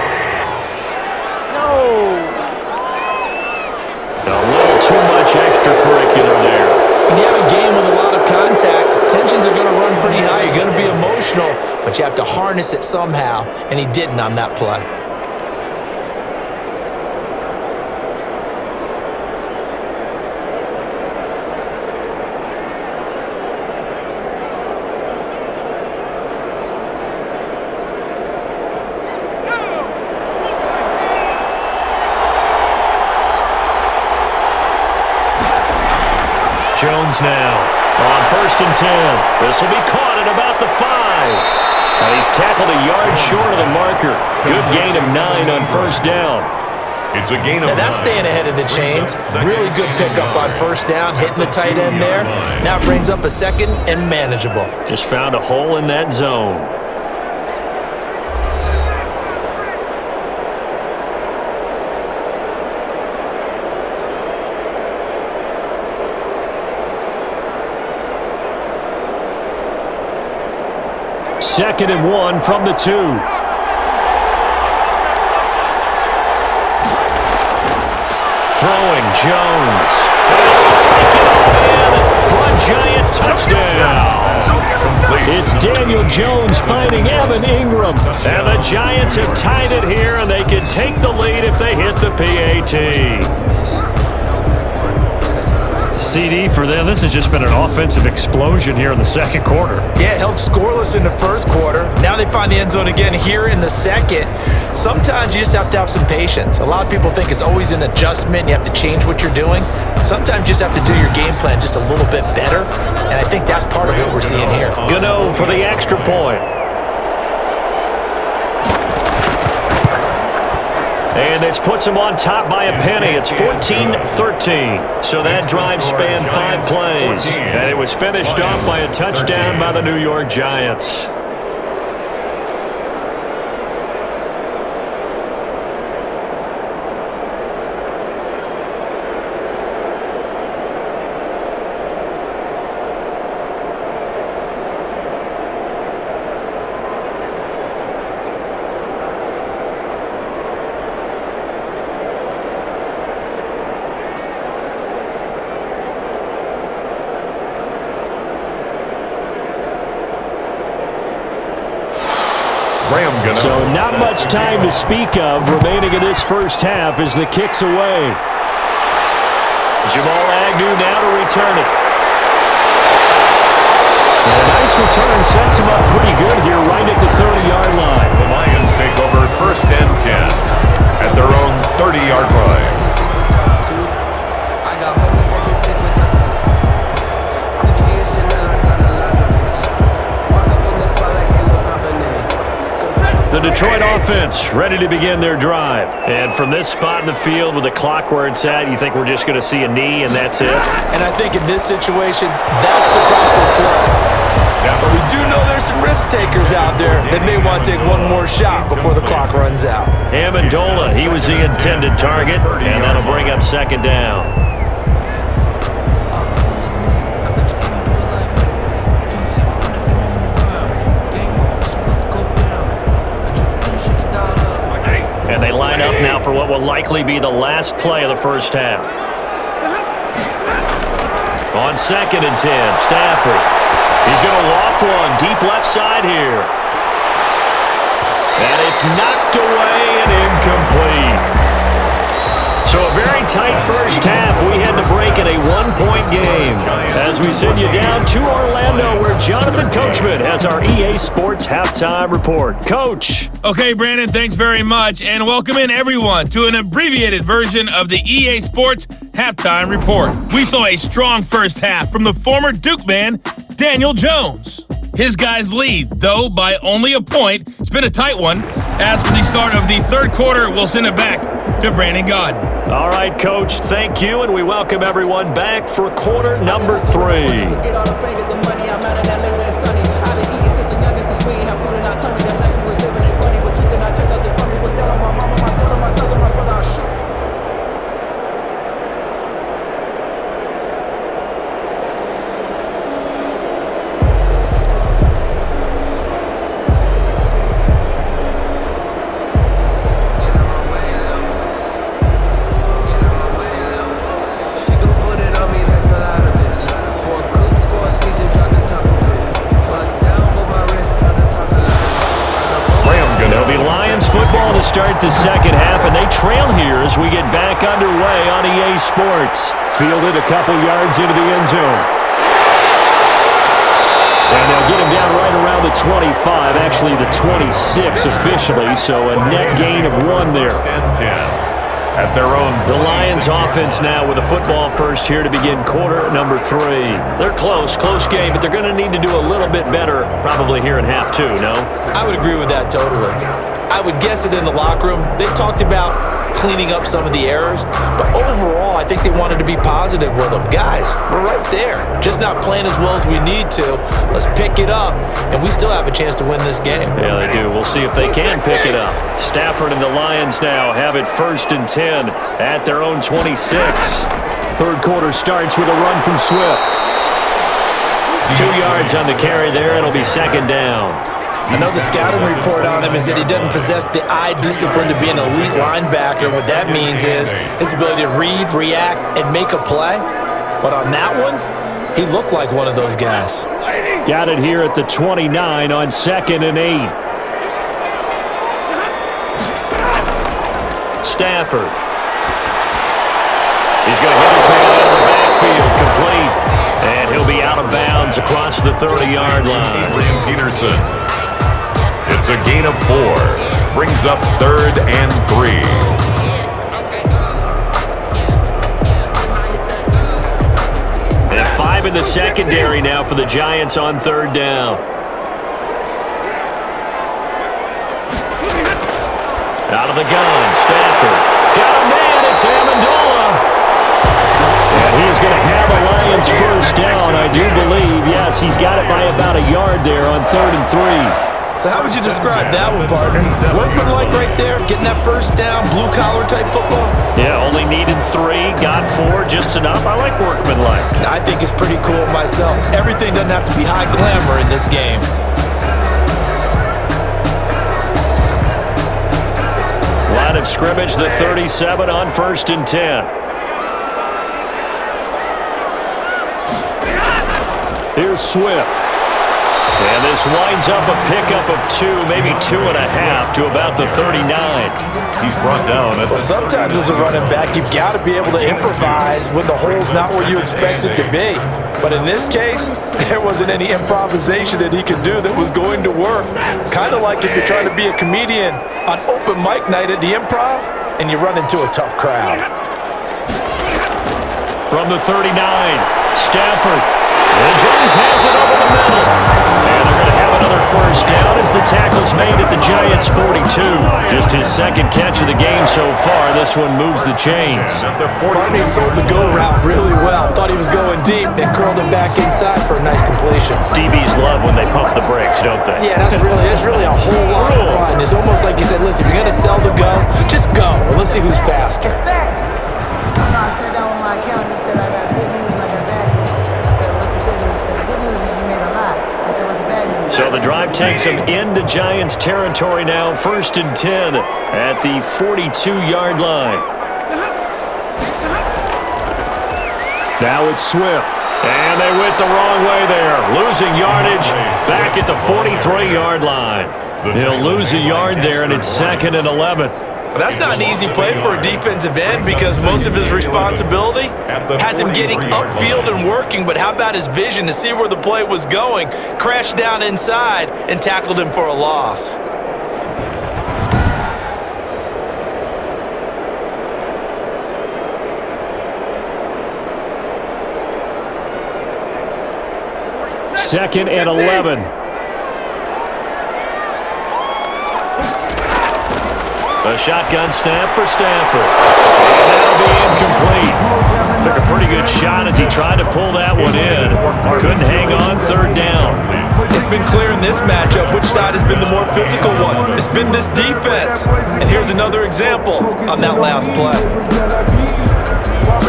No. A little too much extracurricular there. When you have a game with a lot of contact, tensions are going to run pretty high. You're going to be emotional, but you have to harness it somehow, and he didn't on that play. Jones now on 1st and 10. This will be caught at about the 5. And he's tackled a yard short of the marker. Good gain of 9 on first down. It's a gain of 9. Now that's staying ahead of the chains. Really good pickup on first down, hitting the tight end there. Now it brings up a 2nd and manageable. Just found a hole in that zone. Second and 1 from the 2. Throwing, Jones. Taken up in for a Giant touchdown. It's Daniel Jones finding Evan Ingram. And the Giants have tied it here, and they can take the lead if they hit the PAT. CD for them. This has just been an offensive explosion here in the second quarter. Yeah, held scoreless in the first quarter. Now they find the end zone again here in the second. Sometimes you just have to have some patience. A lot of people think it's always an adjustment. You have to change what you're doing. Sometimes you just have to do your game plan just a little bit better. And I think that's part of what we're seeing here. Gano for the extra point. And this puts them on top by a penny. It's 14-13. So that drive spanned 5 plays. And it was finished off by a touchdown by the New York Giants. So not much time to speak of remaining in this first half as the kick's away. Jamal Agnew now to return it. And a nice return sets him up pretty good here right at the 30-yard line. The Lions take over 1st and 10 at their own 30-yard line. The Detroit offense ready to begin their drive. And from this spot in the field with the clock where it's at, you think we're just going to see a knee and that's it? And I think in this situation, that's the proper play. But we do know there's some risk takers out there that may want to take one more shot before the clock runs out. Amendola, he was the intended target, and that'll bring up 2nd down. And they line up now for what will likely be the last play of the first half. On 2nd and 10, Stafford. He's going to loft one deep left side here. And it's knocked away and incomplete. So a very tight first half. We had to break in a 1-point game. As we send you down to Orlando, where Jonathan Coachman has our EA Sports Halftime Report. Coach. Okay, Brandon, thanks very much. And welcome in, everyone, to an abbreviated version of the EA Sports Halftime Report. We saw a strong first half from the former Duke man, Daniel Jones. His guys lead, though, by only a point. It's been a tight one. As for the start of the third quarter, we'll send it back to Brandon Godden. All right, Coach, thank you, and we welcome everyone back for quarter number 3. Start the second half, and they trail here as we get back underway on EA Sports. Fielded a couple yards into the end zone. And they'll get him down right around the 25, actually the 26 officially, so a net gain of 1 there. At their own. The Lions offense now with a football first here to begin quarter number 3. They're close game, but they're going to need to do a little bit better probably here in half 2, no? I would agree with that totally. I would guess it in the locker room. They talked about cleaning up some of the errors, but overall, I think they wanted to be positive with them. Guys, we're right there. Just not playing as well as we need to. Let's pick it up, and we still have a chance to win this game. Yeah, they do. We'll see if they can pick it up. Stafford and the Lions now have it 1st and 10 at their own 26. Third quarter starts with a run from Swift. 2 yards on the carry there. It'll be 2nd down. I know the scouting report on him is that he doesn't possess the eye discipline to be an elite linebacker. What that means is his ability to read, react, and make a play. But on that one, he looked like one of those guys. Got it here at the 29 on 2nd and 8. Stafford. He's going to hit his man out of the backfield, complete. And he'll be out of bounds across the 30-yard line. Adrian Peterson. It's a gain of 4. Brings up 3rd and 3. And 5 in the secondary now for the Giants on 3rd down. Out of the gun, Stafford. Got a man, it's Amendola. And he is going to have a Lions first down, I do believe. Yes, he's got it by about a yard there on 3rd and 3. So how would you describe that one, partner? Workmanlike right there, getting that first down, blue-collar type football? Yeah, only needed 3, got 4, just enough. I like workmanlike. I think it's pretty cool myself. Everything doesn't have to be high glamour in this game. Line of scrimmage, the 37 on 1st and 10. Here's Swift. And this winds up a pickup of 2, maybe 2.5 to about the 39. He's brought down at the Sometimes as a running back, you've got to be able to improvise when the hole's not where you expect it to be. But in this case, there wasn't any improvisation that he could do that was going to work. Kind of like if you're trying to be a comedian on open mic night at the Improv and you run into a tough crowd. From the 39, Stafford. And Jones has it over the middle. And they're going to have another first down as the tackle's made at the Giants' 42. Just his second catch of the game so far. This one moves the chains. Barney sold the go route really well. Thought he was going deep, then curled it back inside for a nice completion. DBs love when they pump the brakes, don't they? Yeah, that's really a whole lot of fun. It's almost like you said, listen, if you're going to sell the go, just go. Well, let's see who's faster. So the drive takes him into Giants territory now, 1st and 10 at the 42-yard line. Now it's Swift. And they went the wrong way there. Losing yardage back at the 43-yard line. He'll lose a yard there, and it's 2nd and 11. Well, that's not an easy play for a defensive end because most of his responsibility has him getting upfield and working, but how about his vision to see where the play was going, crashed down inside, and tackled him for a loss. Second and 11. A shotgun snap for Stafford. And that'll be incomplete. Took a pretty good shot as he tried to pull that one in. Couldn't hang on, 3rd down. It's been clear in this matchup which side has been the more physical one. It's been this defense. And here's another example on that last play.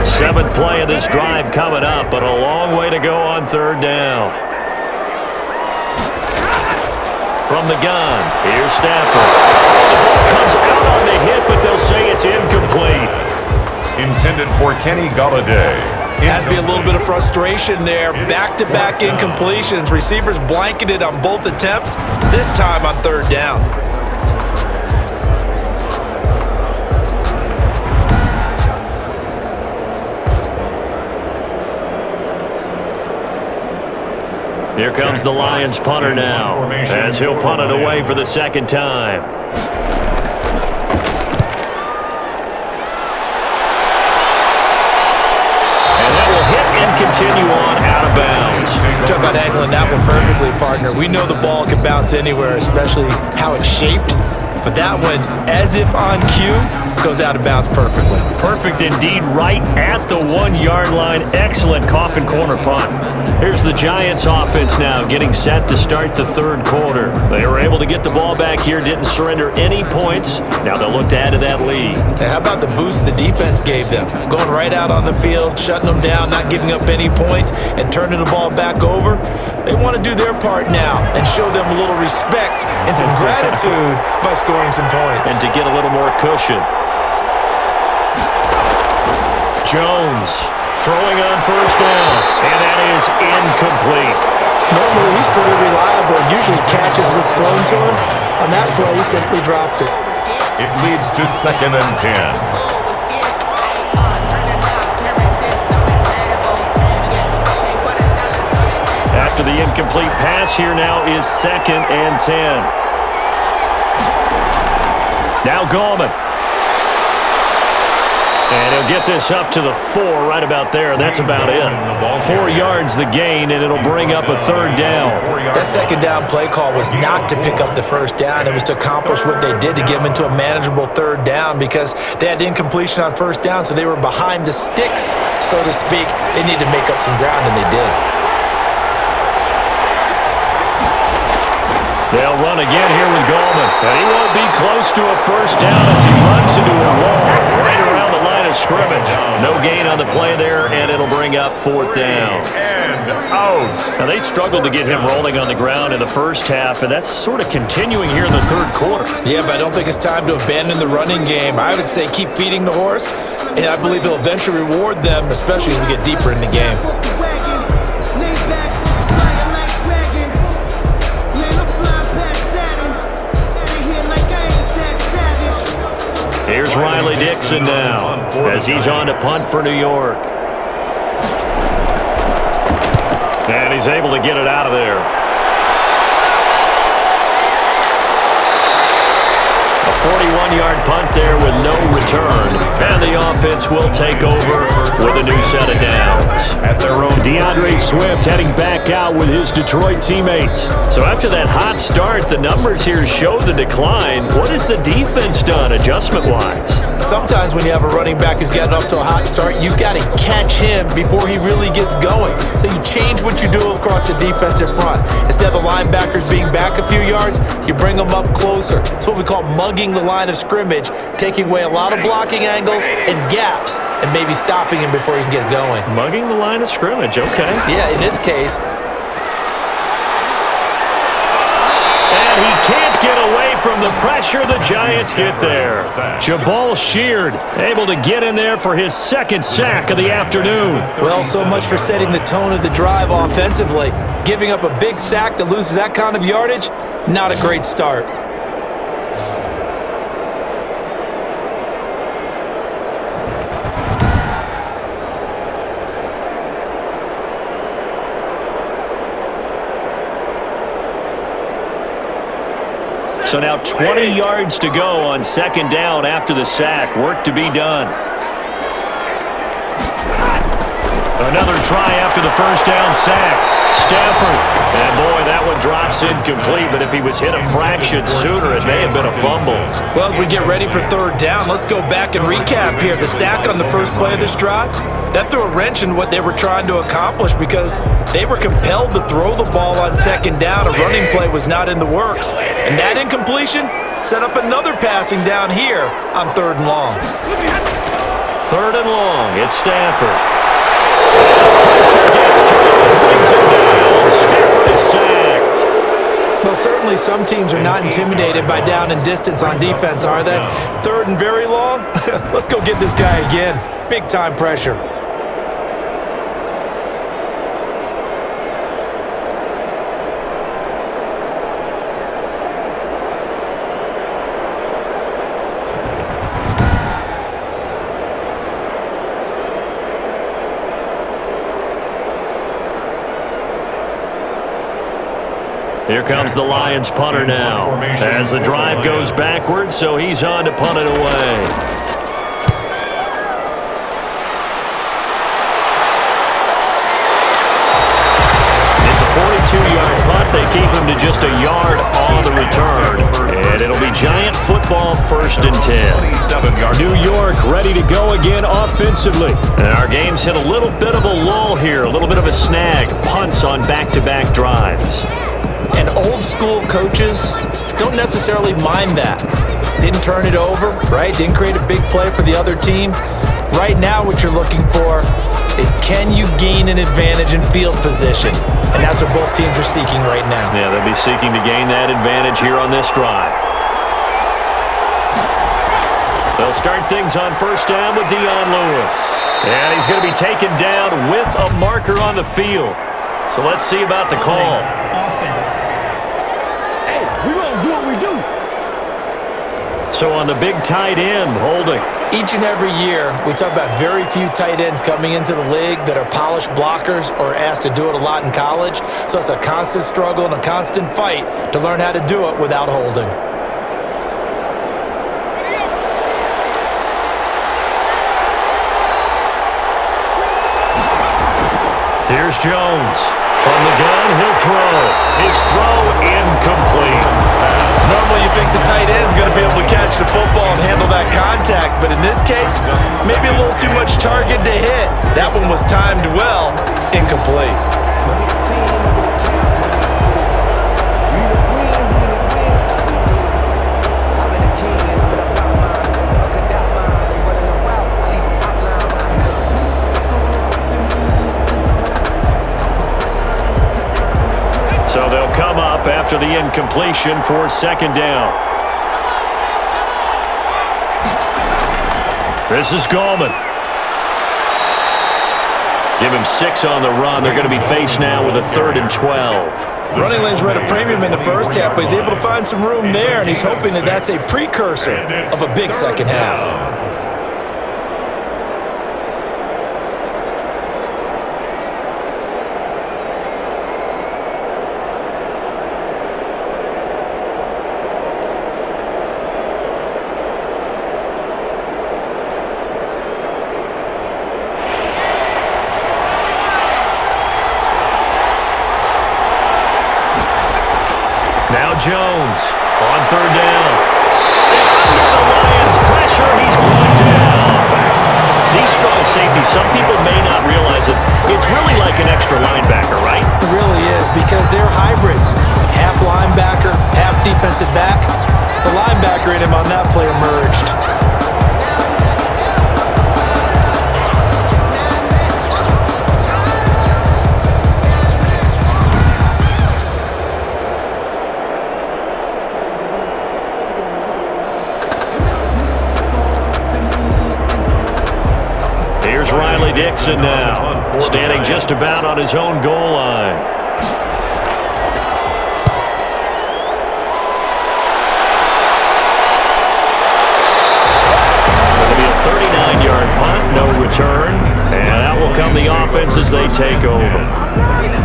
7th play of this drive coming up, but a long way to go on 3rd down. From the gun, here's Stafford. The ball comes out on the hit, but they'll say it's incomplete. intended for Kenny Galladay. Has to be a little bit of frustration there. Back-to-back incompletions. Receivers blanketed on both attempts, this time on 3rd down. Here comes the Lions punter now, as he'll punt it away for the 2nd time. And that will hit and continue on out of bounds. Talk about angling that one perfectly, partner. We know the ball can bounce anywhere, especially how it's shaped. But that one, as if on cue, goes out of bounds perfectly. Perfect indeed, right at the 1-yard line. Excellent coffin corner punt. Here's the Giants offense now getting set to start the 3rd quarter. They were able to get the ball back here, didn't surrender any points. Now they'll look to add to that lead. And how about the boost the defense gave them? Going right out on the field, shutting them down, not giving up any points, and turning the ball back over. They want to do their part now and show them a little respect and some gratitude by scoring some points. And to get a little more cushion. Jones throwing on 1st down, and that is incomplete. Normally, he's pretty reliable. Usually catches what's thrown to him. On that play, he simply dropped it. It leads to 2nd and 10. After the incomplete pass, here now is 2nd and 10. Now Gallman. And he'll get this up to the 4 right about there. That's about it. 4 yards the gain, and it'll bring up a third down. That second down play call was not to pick up the first down. It was to accomplish what they did to get them into a manageable third down because they had incompletion on first down, so they were behind the sticks, so to speak. They needed to make up some ground, and they did. They'll run again here with Gallman. And he won't be close to a first down as he runs into a wall right around the line of scrimmage. No gain on the play there, and it'll bring up fourth down. And out. Now, they struggled to get him rolling on the ground in the first half, and that's sort of continuing here in the third quarter. Yeah, but I don't think it's time to abandon the running game. I would say keep feeding the horse, and I believe he'll eventually reward them, especially as we get deeper in the game. Here's Riley Dixon now as he's on to punt for New York. And he's able to get it out of there. A 41-yard punt there with no return. And the offense will take over with a new set of downs. At their own DeAndre Swift heading back out with his Detroit teammates. So after that hot start, the numbers here show the decline. What has the defense done adjustment-wise? Sometimes when you have a running back who's getting off to a hot start, you got to catch him before he really gets going. So you change what you do across the defensive front. Instead of the linebackers being back a few yards, you bring them up closer. It's what we call mugging the line of scrimmage, taking away a lot of blocking angles and gaps, and maybe stopping him before he can get going. Mugging the line of scrimmage, okay. Yeah, in this case. And he can't get away from the pressure the Giants get there. Jabal Sheard able to get in there for his second sack of the afternoon. Well, so much for setting the tone of the drive offensively. Giving up a big sack that loses that kind of yardage, not a great start. So now 20 yards to go on second down after the sack. Work to be done. Another try after the first down sack. Stafford. And boy, that one drops incomplete, but if he was hit a fraction sooner, it may have been a fumble. Well, as we get ready for third down, let's go back and recap here. The sack on the first play of this drive, that threw a wrench in what they were trying to accomplish because they were compelled to throw the ball on second down. A running play was not in the works. And that incompletion set up another passing down here on third and long. Third and long, it's Stafford. Pressure gets to him, brings him down. Stafford is sacked. Well, certainly some teams are not intimidated by down and distance on defense, are they? Third and very long? Let's go get this guy again. Big time pressure. Here comes the Lions punter now as the drive goes backwards, so he's on to punt it away. It's a 42-yard punt. They keep him to just a yard on the return. And it'll be Giant football, 1st and 10. New York ready to go again offensively. And our game's hit a little bit of a lull here, a little bit of a snag. Punts on back-to-back drives. And old school coaches don't necessarily mind that. Didn't turn it over, right? Didn't create a big play for the other team. Right now what you're looking for is can you gain an advantage in field position? And that's what both teams are seeking right now. Yeah, they'll be seeking to gain that advantage here on this drive. They'll start things on first down with Dion Lewis. And he's going to be taken down with a marker on the field. So let's see about the call. Offense. Hey, we're going to do what we do. So on the big tight end, holding. Each and every year, we talk about very few tight ends coming into the league that are polished blockers or asked to do it a lot in college. So it's a constant struggle and a constant fight to learn how to do it without holding. Here's Jones. From the gun, he'll throw. His throw incomplete. Normally you think the tight end's going to be able to catch the football and handle that contact, but in this case, maybe a little too much target to hit. That one was timed well, incomplete. So they'll come up after the incompletion for second down. This is Gallman. Give him 6 on the run. They're going to be faced now with a 3rd and 12. Running lanes were at a premium in the first half, but he's able to find some room there, and he's hoping that that's a precursor of a big second half. Now Jones on 3rd down. Under the Lions' pressure, he's brought down. These strong safeties, some people may not realize it. It's really like an extra linebacker, right? It really is, because they're hybrids. Half linebacker, half defensive back. The linebacker in him on that play emerged. Riley Dixon now, standing just about on his own goal line. It'll be a 39-yard punt, no return, and that will come the offense as they take over.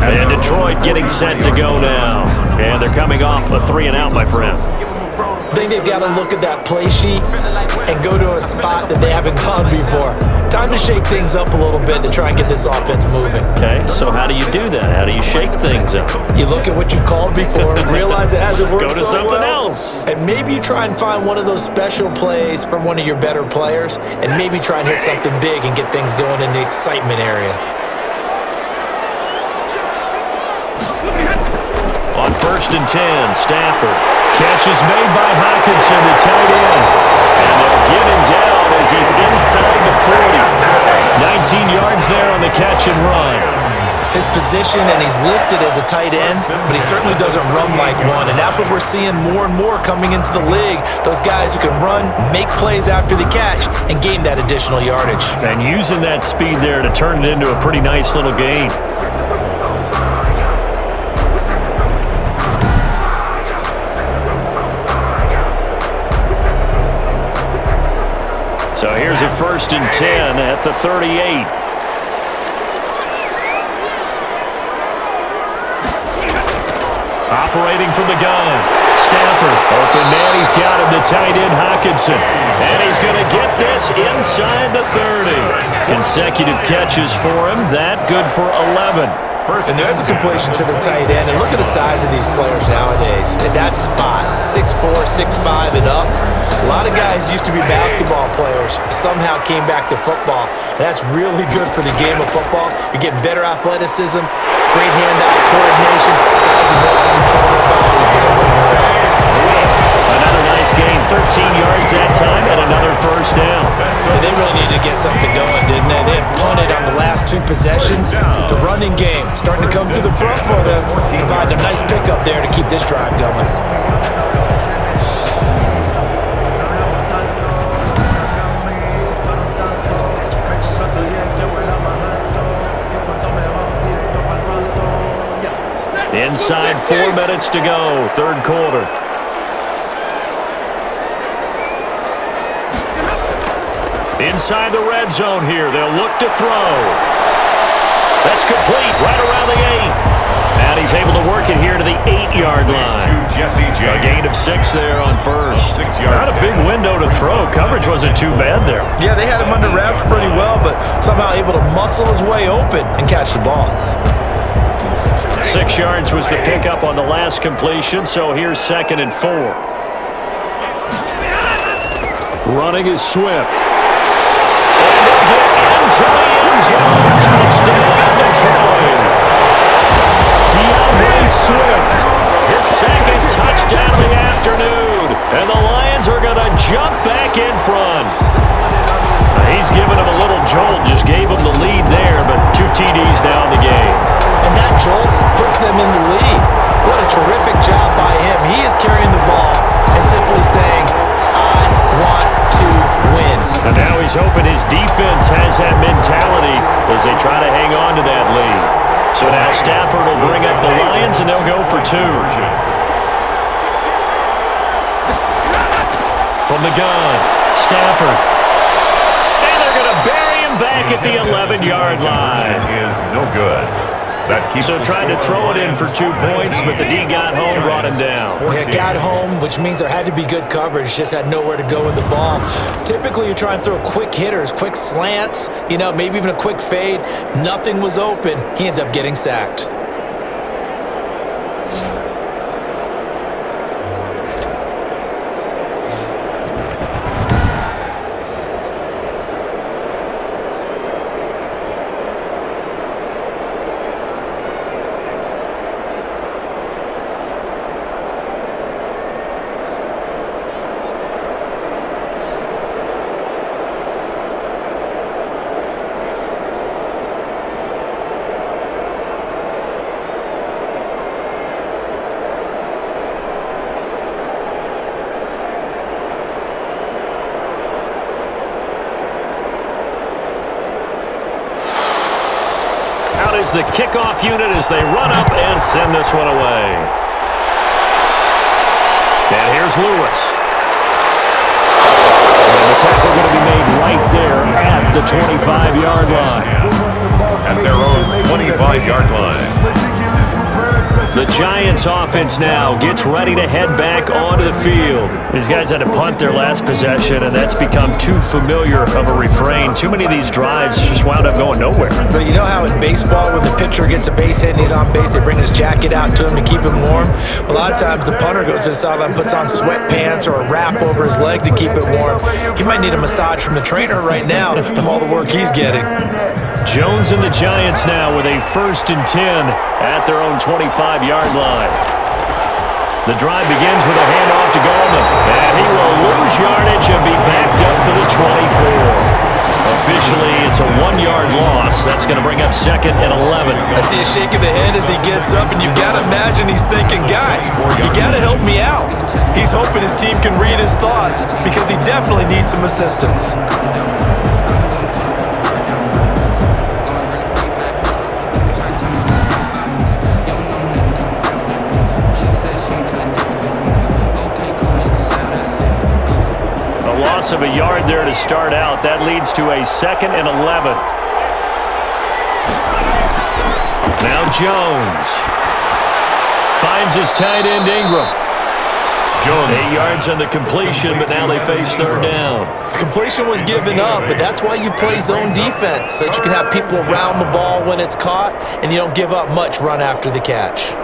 And Detroit getting set to go now, and they're coming off a 3-and-out, my friend. I think they've got to look at that play sheet and go to a spot that they haven't gone before. Time to shake things up a little bit to try and get this offense moving. Okay, so how do you do that? How do you shake things up? You look at what you've called before, realize it hasn't worked so well. Go to something else. And maybe you try and find one of those special plays from one of your better players, and maybe try and hit something big and get things going in the excitement area. On 1st and 10, Stafford. Catch is made by Hockenson, the tight end. And they'll get him down as he's inside the 40. 19 yards there on the catch and run. His position, and he's listed as a tight end, but he certainly doesn't run like one, and that's what we're seeing more and more coming into the league. Those guys who can run, make plays after the catch, and gain that additional yardage. And using that speed there to turn it into a pretty nice little gain. So here's a 1st and 10 at the 38. Operating from the gun. Stafford. Open man. He's got him. The tight end, Hockenson. And he's going to get this inside the 30. Consecutive catches for him. That good for 11. And there's a completion to the tight end. And look at the size of these players nowadays. At that spot, 6'4", 6'5", and up. A lot of guys used to be basketball players, somehow came back to football. And that's really good for the game of football. You're getting better athleticism, great hand-eye coordination, guys who know how to control their bodies with their backs. Another nice gain, 13 yards that time, and another 1st down. And they really needed to get something going, didn't they? They had punted on the last 2 possessions. The running game starting to come to the front for them, providing a nice pickup there to keep this drive going. Inside 4 minutes to go, 3rd quarter. Inside the red zone here, they'll look to throw. That's complete, right around the 8. And he's able to work it here to the 8-yard line. A gain of 6 there on first. Not a big window to throw. Coverage wasn't too bad there. Yeah, they had him under wraps pretty well, but somehow able to muscle his way open and catch the ball. 6 yards was the pickup on the last completion, so here's 2nd and 4. Running is Swift. Into the end zone. Touchdown, Detroit. DeAndre Swift, his 2nd touchdown of the afternoon. And the Lions are going to jump back in front. He's given him a little jolt, just gave him the lead there, but 2 TDs down the game. And that jolt puts them in the lead. What a terrific job by him. He is carrying the ball and simply saying, I want to win. And now he's hoping his defense has that mentality as they try to hang on to that lead. So now Stafford will bring up the Lions, and they'll go for 2. From the gun, Stafford. And they're going to bury him back at the 11-yard line. Is no good. So trying to throw it in for 2 points, but the D got home, brought him down. Yeah, got home, which means there had to be good coverage, just had nowhere to go with the ball. Typically, you try and throw quick hitters, quick slants, maybe even a quick fade. Nothing was open. He ends up getting sacked. Is the kickoff unit as they run up and send this one away. And here's Lewis. And the tackle going to be made right there at the 25-yard line. At their own 25-yard line. The Giants offense now gets ready to head back onto the field. These guys had to punt their last possession, and that's become too familiar of a refrain. Too many of these drives just wound up going nowhere. But you know how in baseball, when the pitcher gets a base hit and he's on base, they bring his jacket out to him to keep him warm? A lot of times the punter goes to the sideline, puts on sweatpants or a wrap over his leg to keep it warm. He might need a massage from the trainer right now from all the work he's getting. Jones and the Giants now with a 1st and 10 at their own 25-yard line. The drive begins with a handoff to Gallman, and he will lose yardage and be backed up to the 24. Officially, it's a 1-yard loss. That's going to bring up 2nd and 11. I see a shake of the head as he gets up, and you've got to imagine he's thinking, guys, you got to help me out. He's hoping his team can read his thoughts because he definitely needs some assistance. Loss of a yard there to start out. That leads to a 2nd and 11. Now Jones finds his tight end Ingram. Jones 8 yards on the completion, but now they face 3rd down. Completion was given up, but that's why you play zone defense, so that you can have people around the ball when it's caught, and you don't give up much run after the catch.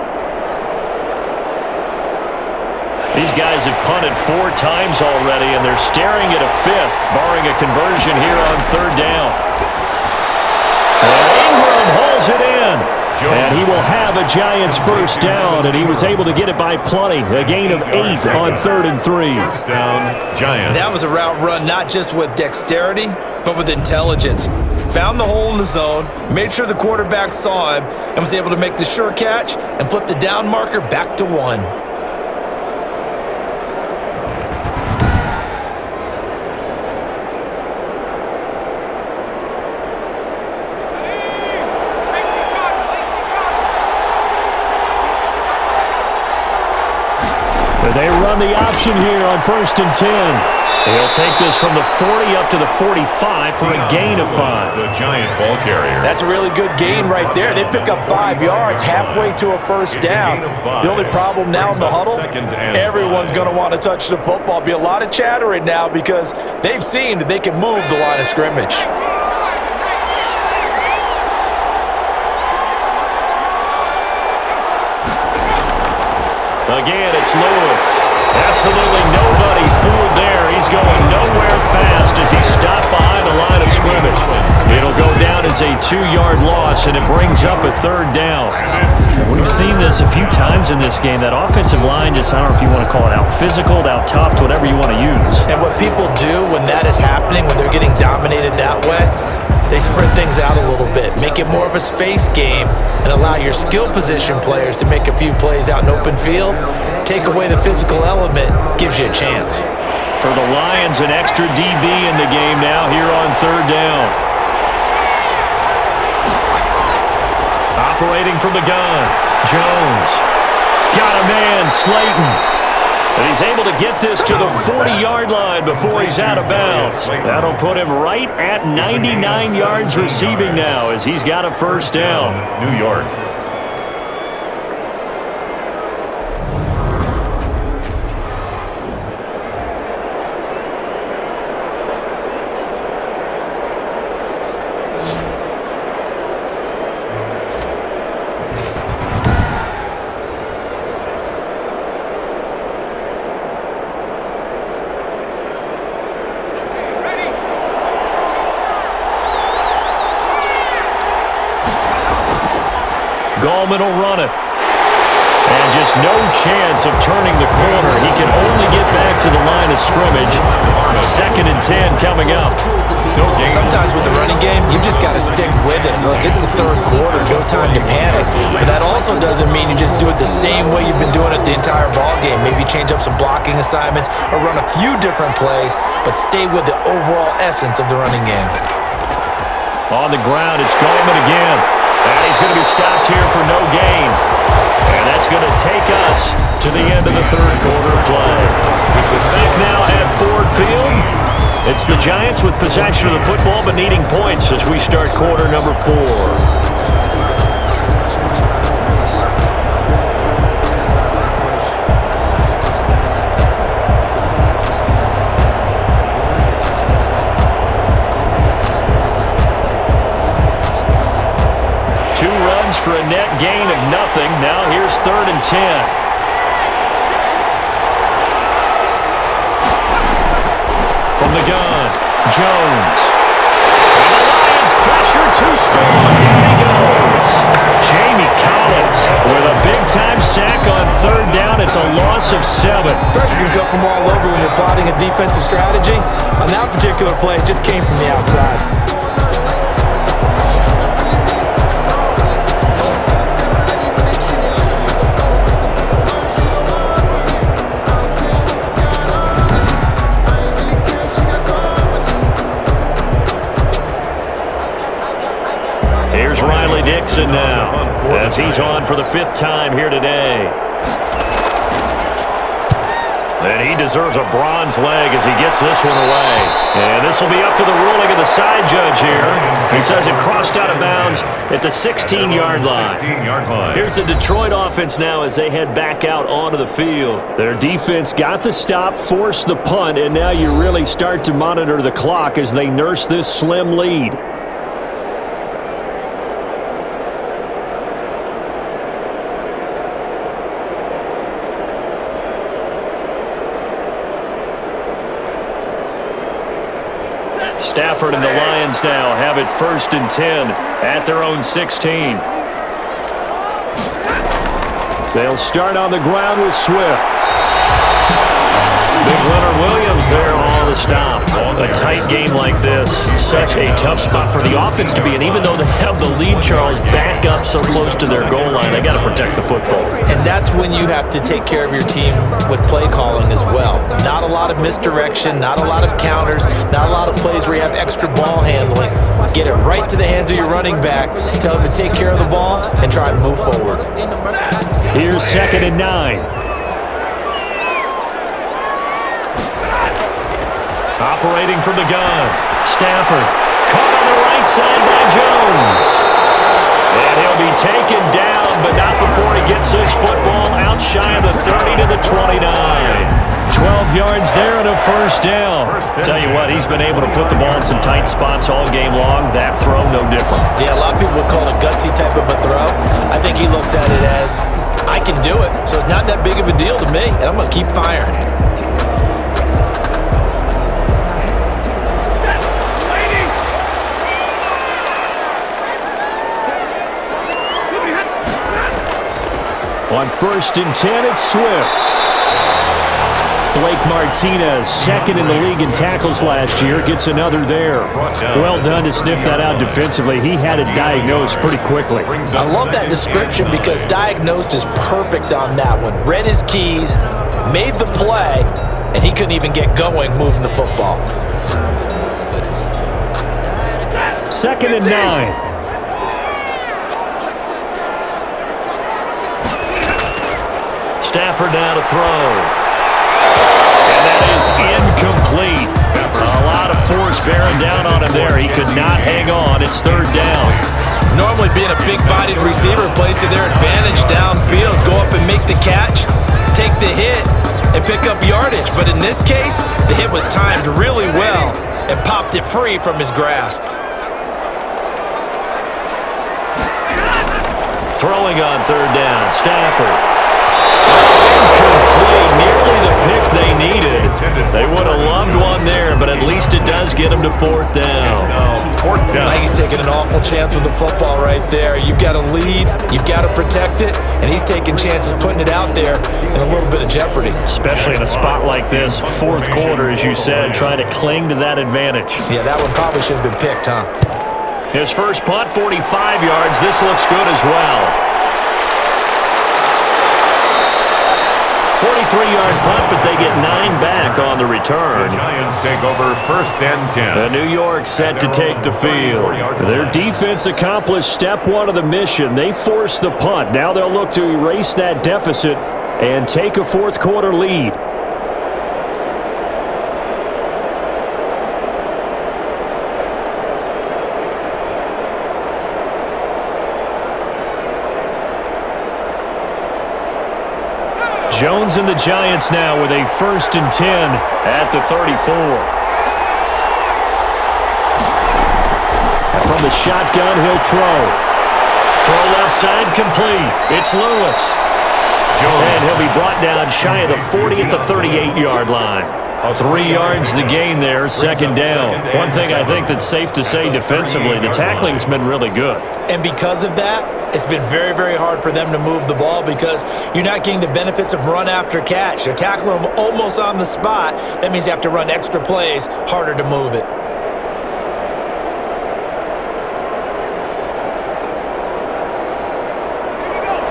These guys have punted 4 times already, and they're staring at a 5th, barring a conversion here on 3rd down. And Ingram hauls it in. And he will have a Giants 1st down, and he was able to get it by plenty. A gain of 8 on 3rd and 3. 1st down, Giants. That was a route run not just with dexterity, but with intelligence. Found the hole in the zone, made sure the quarterback saw him, and was able to make the sure catch and flip the down marker back to 1. They run run the option here on 1st and 10. He'll take this from the 40 up to the 45 for a gain of 5. The Giant ball carrier. That's a really good gain right there. They pick up 5 yards halfway to a first down. The only problem now in the huddle, everyone's going to want to touch the football. Be a lot of chattering now because they've seen that they can move the line of scrimmage. Again, it's Lewis. Absolutely nobody fooled there. He's going nowhere fast as he's stopped behind the line of scrimmage. It'll go down as a 2-yard loss, and it brings up a 3rd down. We've seen this a few times in this game. That offensive line just, I don't know if you want to call it out physical, out tough, whatever you want to use. And what people do when that is happening, when they're getting dominated that way, they spread things out a little bit, make it more of a space game, and allow your skill position players to make a few plays out in open field. Take away the physical element, gives you a chance. For the Lions, an extra DB in the game now here on 3rd down. Operating from the gun, Jones. Got a man, Slayton. And he's able to get this to the 40-yard line before he's out of bounds. That'll put him right at 99 yards receiving now as he's got a 1st down. New York. Gallman will run it. And just no chance of turning the corner. He can only get back to the line of scrimmage. 2nd and 10 coming up. Sometimes with the running game, you've just got to stick with it. Look, it's the 3rd quarter, no time to panic. But that also doesn't mean you just do it the same way you've been doing it the entire ball game. Maybe change up some blocking assignments or run a few different plays, but stay with the overall essence of the running game. On the ground, it's Gallman again. And he's going to be stopped here for no gain. And that's going to take us to the end of the 3rd quarter play. Back now at Ford Field. It's the Giants with possession of the football but needing points as we start quarter number 4. For a net gain of nothing. Now here's 3rd and 10. From the gun, Jones. And the Lions pressure too strong. Down he goes. Jamie Collins with a big-time sack on 3rd down. It's a loss of 7. Pressure can come from all over when you're plotting a defensive strategy. On that particular play, it just came from the outside. Dixon now, as he's on for the 5th time here today. And he deserves a bronze leg as he gets this one away. And this will be up to the ruling of the side judge here. He says it crossed out of bounds at the 16-yard line. Here's the Detroit offense now as they head back out onto the field. Their defense got the stop, forced the punt, and now you really start to monitor the clock as they nurse this slim lead. Stafford and the Lions now have it 1st and 10 at their own 16. They'll start on the ground with Swift. Big Leonard Williams there on the stop. A tight game like this, such a tough spot for the offense to be in. Even though they have the lead, Charles, back up so close to their goal line, they got to protect the football. And that's when you have to take care of your team with play calling as well. Not a lot of misdirection, not a lot of counters, not a lot of plays where you have extra ball handling. Get it right to the hands of your running back, tell him to take care of the ball, and try and move forward. Here's 2nd and 9. Operating from the gun. Stafford. Caught on the right side by Jones. And he'll be taken down, but not before he gets this football out shy of the 30 to the 29. 12 yards there and a first down. Tell you what, he's been able to put the ball in some tight spots all game long. That throw, no different. Yeah, a lot of people would call it a gutsy type of a throw. I think he looks at it as, I can do it, so it's not that big of a deal to me, and I'm going to keep firing. On 1st and 10, it's Swift. Blake Martinez, second in the league in tackles last year, gets another there. Well done to sniff that out defensively. He had it diagnosed pretty quickly. I love that description because diagnosed is perfect on that one. Read his keys, made the play, and he couldn't even get going moving the football. 2nd and 9. Stafford now to throw. And that is incomplete. A lot of force bearing down on him there. He could not hang on. It's 3rd down. Normally being a big-bodied receiver plays to their advantage downfield. Go up and make the catch, take the hit, and pick up yardage. But in this case, the hit was timed really well and popped it free from his grasp. Throwing on 3rd down. Stafford. Incomplete. Nearly the pick they needed. They would have loved one there, but at least it does get them to 4th down. I think he's taking an awful chance with the football right there. You've got to lead, you've got to protect it, and he's taking chances putting it out there in a little bit of jeopardy. Especially in a spot like this, 4th quarter, as you said, trying to cling to that advantage. Yeah, that one probably should have been picked, huh? His first punt, 45 yards. This looks good as well. 43-yard punt, but they get 9 back on the return. The Giants take over 1st and 10. The New York set to take the field. Their defense accomplished step 1 of the mission. They forced the punt. Now they'll look to erase that deficit and take a 4th quarter lead. Jones and the Giants now with a 1st and 10 at the 34. And from the shotgun, he'll throw. Throw left side, complete. It's Lewis. And he'll be brought down shy of the 40 at the 38-yard line. 3 yards the gain there, 2nd down. One thing I think that's safe to say defensively, the tackling's been really good. And because of that, it's been very, very hard for them to move the ball because you're not getting the benefits of run after catch. They're tackling them almost on the spot. That means you have to run extra plays, harder to move it.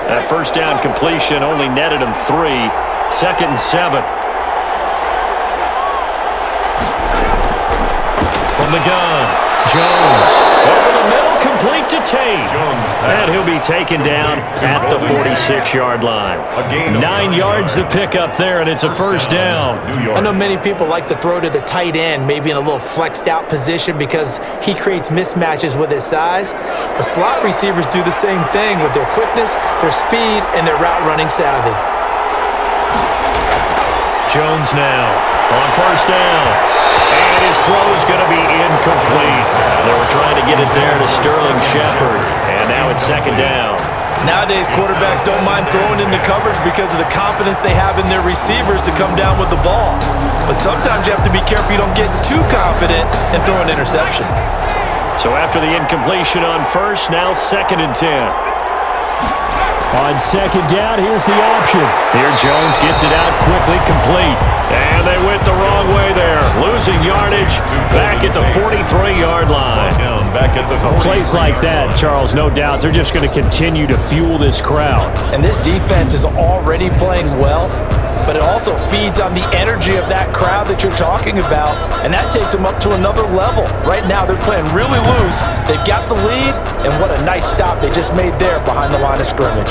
That 1st down completion only netted him 3. 2nd and 7. From the gun, Jones. Over the middle, complete to Tate. And he'll be taken down at the 46-yard line. 9 yards to pick up there, and it's a 1st down. I know many people like to throw to the tight end, maybe in a little flexed out position because he creates mismatches with his size. But slot receivers do the same thing with their quickness, their speed, and their route running savvy. Jones now on 1st down. And his throw is going to be incomplete. They were trying to get it there to Sterling Shepard. And now it's 2nd down. Nowadays, quarterbacks don't mind throwing into coverage because of the confidence they have in their receivers to come down with the ball. But sometimes you have to be careful you don't get too confident and throw an interception. So after the incompletion on 1st, now 2nd and 10. On 2nd down, here's the option. Here Jones gets it out quickly, complete. And they went the wrong way there. Losing yardage back at the 43-yard line. Plays like that, Charles, no doubt, they're just going to continue to fuel this crowd. And this defense is already playing well, but it also feeds on the energy of that crowd that you're talking about, and that takes them up to another level. Right now, they're playing really loose. They've got the lead, and what a nice stop they just made there behind the line of scrimmage.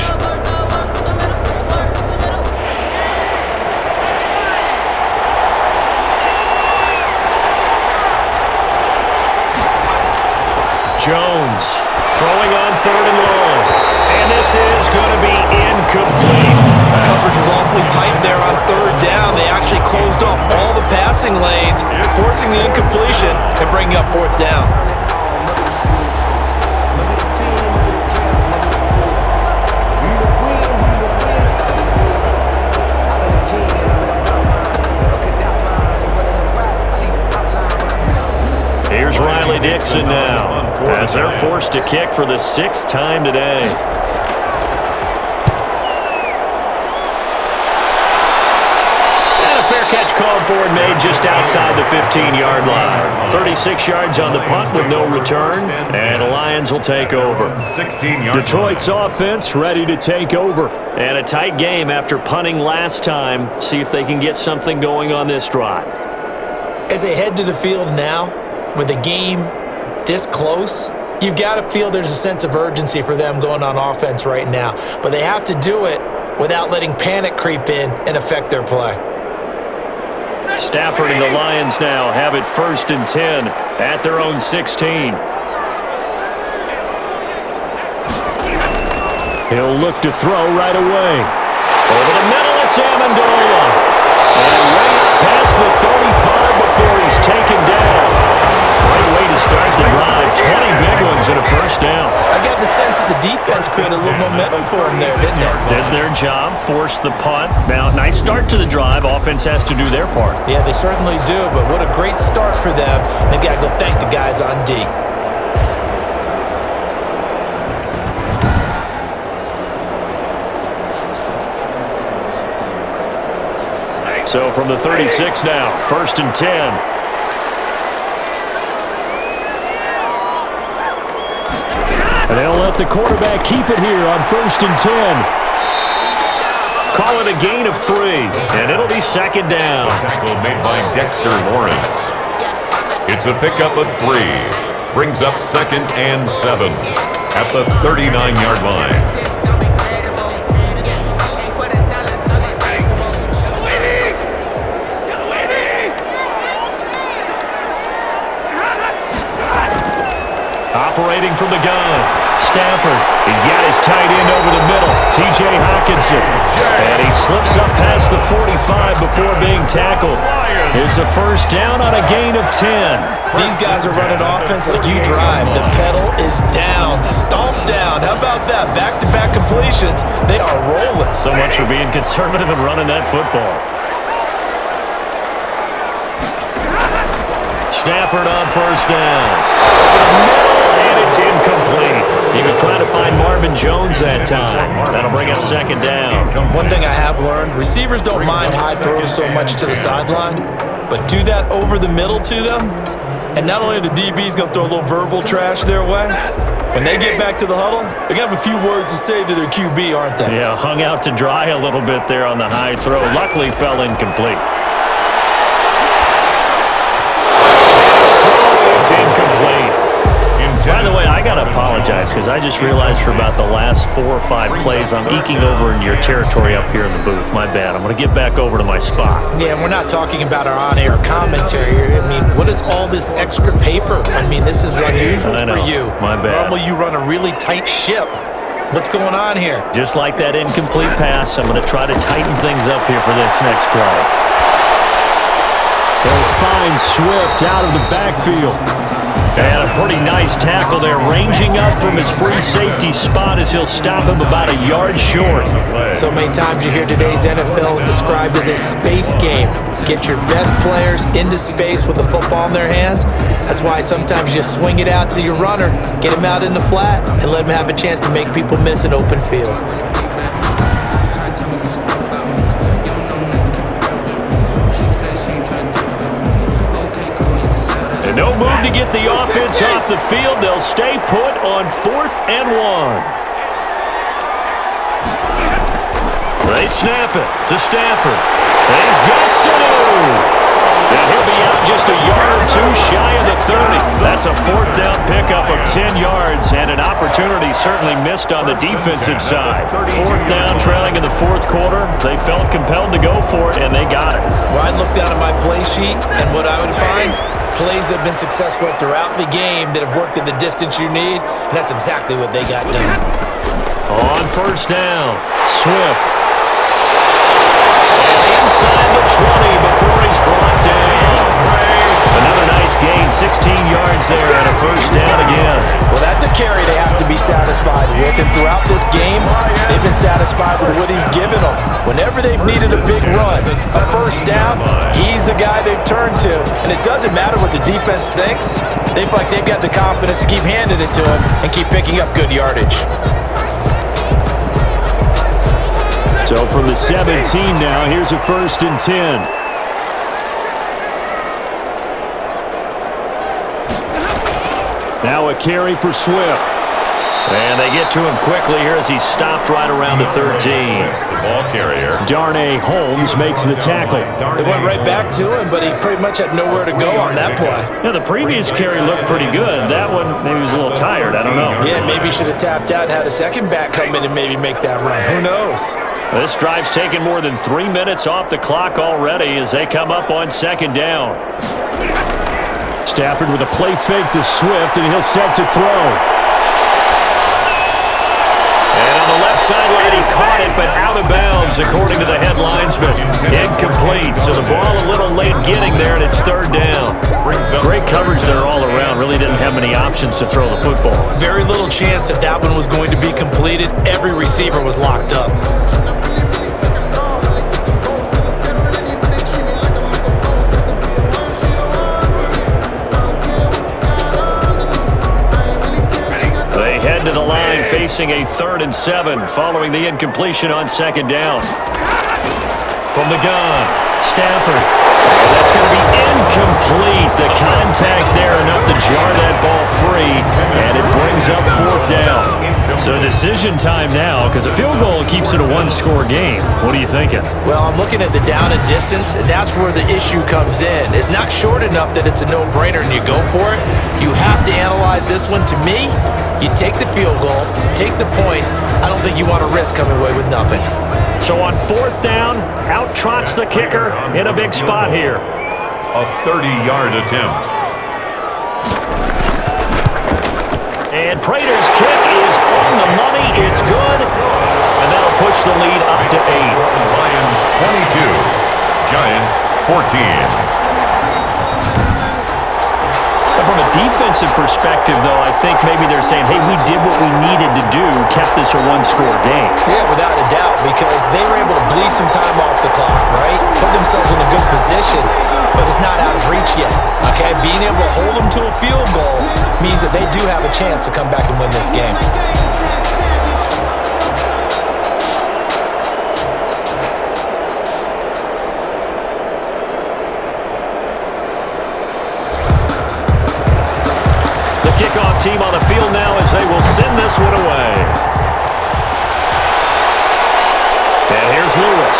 Jones throwing on 3rd and long. And this is going to be incomplete. Coverage was awfully tight there on 3rd down. They actually closed off all the passing lanes, forcing the incompletion and bringing up 4th down. Here's Riley Dixon now, as they're forced to kick for the 6th time today. And a fair catch called for and made just outside the 15-yard line. 36 yards on the punt with no return, and the Lions will take over. Detroit's offense ready to take over. And a tight game after punting last time. See if they can get something going on this drive. As they head to the field now, with the game this close, you've got to feel there's a sense of urgency for them going on offense right now. But they have to do it without letting panic creep in and affect their play. Stafford and the Lions now have it 1st and 10 at their own 16. He'll look to throw right away. Over the middle, it's Amendola. And right past the 35 before he's taken down. Great way to start the drive. 20 big ones and a 1st down. I got the sense that the defense created a little momentum for him there, didn't it? Did their job, forced the punt. Now, nice start to the drive. Offense has to do their part. Yeah, they certainly do, but what a great start for them. They've got to go thank the guys on D. So from the 36 now, 1st and 10. And they'll let the quarterback keep it here on 1st and 10. Call it a gain of 3, and it'll be 2nd down. Tackle made by Dexter Lawrence. It's a pickup of 3. Brings up 2nd and 7 at the 39-yard line. Operating from the gun, Stafford. He's got his tight end over the middle, T.J. Hockenson. And he slips up past the 45 before being tackled. It's a 1st down on a gain of 10. These guys are running offense like you drive. The pedal is down, stomped down. How about that? Back-to-back completions. They are rolling. So much for being conservative and running that football. Stafford on 1st down. And it's incomplete. He was trying to find Marvin Jones that time. That'll bring up 2nd down. One thing I have learned, receivers don't mind high throws so much to the sideline, but do that over the middle to them, and not only are the DBs going to throw a little verbal trash their way, when they get back to the huddle, they're going to have a few words to say to their QB, aren't they? Yeah, hung out to dry a little bit there on the high throw. Luckily fell incomplete. It's incomplete. By the way, I got to apologize because I just realized for about the last 4 or 5 plays, I'm eking over into your territory up here in the booth. My bad. I'm going to get back over to my spot. Yeah, we're not talking about our on-air commentary here. I mean, what is all this extra paper? I mean, this is unusual for you. My bad. Normally you run a really tight ship. What's going on here? Just like that incomplete pass, I'm going to try to tighten things up here for this next play. They'll find Swift out of the backfield. And a pretty nice tackle there, ranging up from his free safety spot as he'll stop him about a yard short. So many times you hear today's NFL described as a space game. Get your best players into space with the football in their hands. That's why sometimes you swing it out to your runner, get him out in the flat, and let him have a chance to make people miss an open field. No move to get the offense off the field. They'll stay put on 4th and 1. They snap it to Stafford. He's got Sanu. And he'll be out just a yard or 2 shy of the 30. That's It's a fourth down pickup of 10 yards and an opportunity certainly missed on the defensive side. Fourth down, trailing in the fourth quarter. They felt compelled to go for it, and they got it. Well, I'd look down at my play sheet, and what I would find, plays have been successful throughout the game that have worked at the distance you need, and that's exactly what they got done. On first down, Swift. And inside the 20 before he's brought down. Another nice gain, 16 yards there and a first down again. Well, that's a carry they have to be satisfied with, and throughout this game, they've been satisfied with what he's given them. Whenever they've needed a big run, a first down, he's the guy they've turned to. And it doesn't matter what the defense thinks. They feel like they've got the confidence to keep handing it to him and keep picking up good yardage. So from the 17 now, here's a 1st and 10. Now a carry for Swift. And they get to him quickly here as he stopped right around the 13. The ball carrier. Darnay Holmes makes the tackle. They went right back to him, but he pretty much had nowhere to go on that play. Yeah, the previous carry looked pretty good. That one, maybe he was a little tired. I don't know. Yeah, maybe he should have tapped out and had a second back come in and maybe make that run. Who knows? This drive's taken more than 3 minutes off the clock already as they come up on 2nd down. Stafford with a play fake to Swift, and he'll set to throw. And on the left sideline, he caught it, but out of bounds, according to the head linesman. Incomplete, so the ball a little late getting there, and it's 3rd down. Great coverage there all around. Really didn't have many options to throw the football. Very little chance that that one was going to be completed. Every receiver was locked up. To the line, facing a 3rd and 7, following the incompletion on 2nd down. From the gun, Stafford. That's going to be incomplete. The contact there enough to jar that ball free, and it brings up 4th down. So decision time now, because a field goal keeps it a one-score game. What are you thinking? Well, I'm looking at the down and distance, and that's where the issue comes in. It's not short enough that it's a no-brainer and you go for it. You have to analyze this one. To me, you take the field goal, take the points. I don't think you want to risk coming away with nothing. So on 4th down, out trots the kicker in a big spot here. A 30-yard attempt. And Prater's kick is on the money. It's good. And that'll push the lead up to 8. Lions 22, Giants 14. From a defensive perspective, though, I think maybe they're saying, hey, we did what we needed to do, kept this a one-score game. Yeah, without a doubt, because they were able to bleed some time off the clock, right? Put themselves in a good position, but it's not out of reach yet, okay? Being able to hold them to a field goal means that they do have a chance to come back and win this game. Kickoff team on the field now as they will send this one away. And here's Lewis.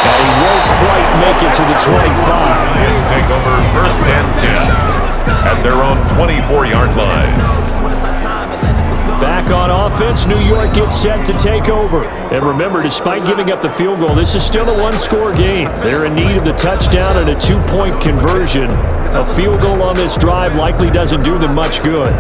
And he won't quite make it to the 25. Lions take over 1st and 10 at their own 24-yard line. Back on offense, New York gets set to take over. And remember, despite giving up the field goal, this is still a one-score game. They're in need of the touchdown and a 2-point conversion. A field goal on this drive likely doesn't do them much good.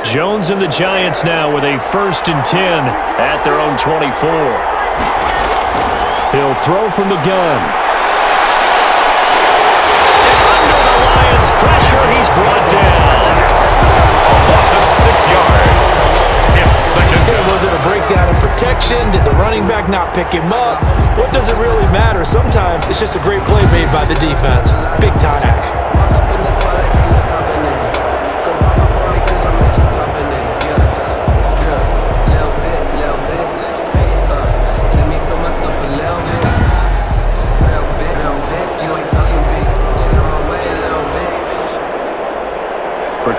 Jones and the Giants now with a 1st and 10 at their own 24. He'll throw from the gun. Under the Lions' pressure, he's brought down. A loss of 6 yards. It's 2nd down. Was it a breakdown in protection? Did the running back not pick him up? What does it really matter? Sometimes it's just a great play made by the defense. Big time.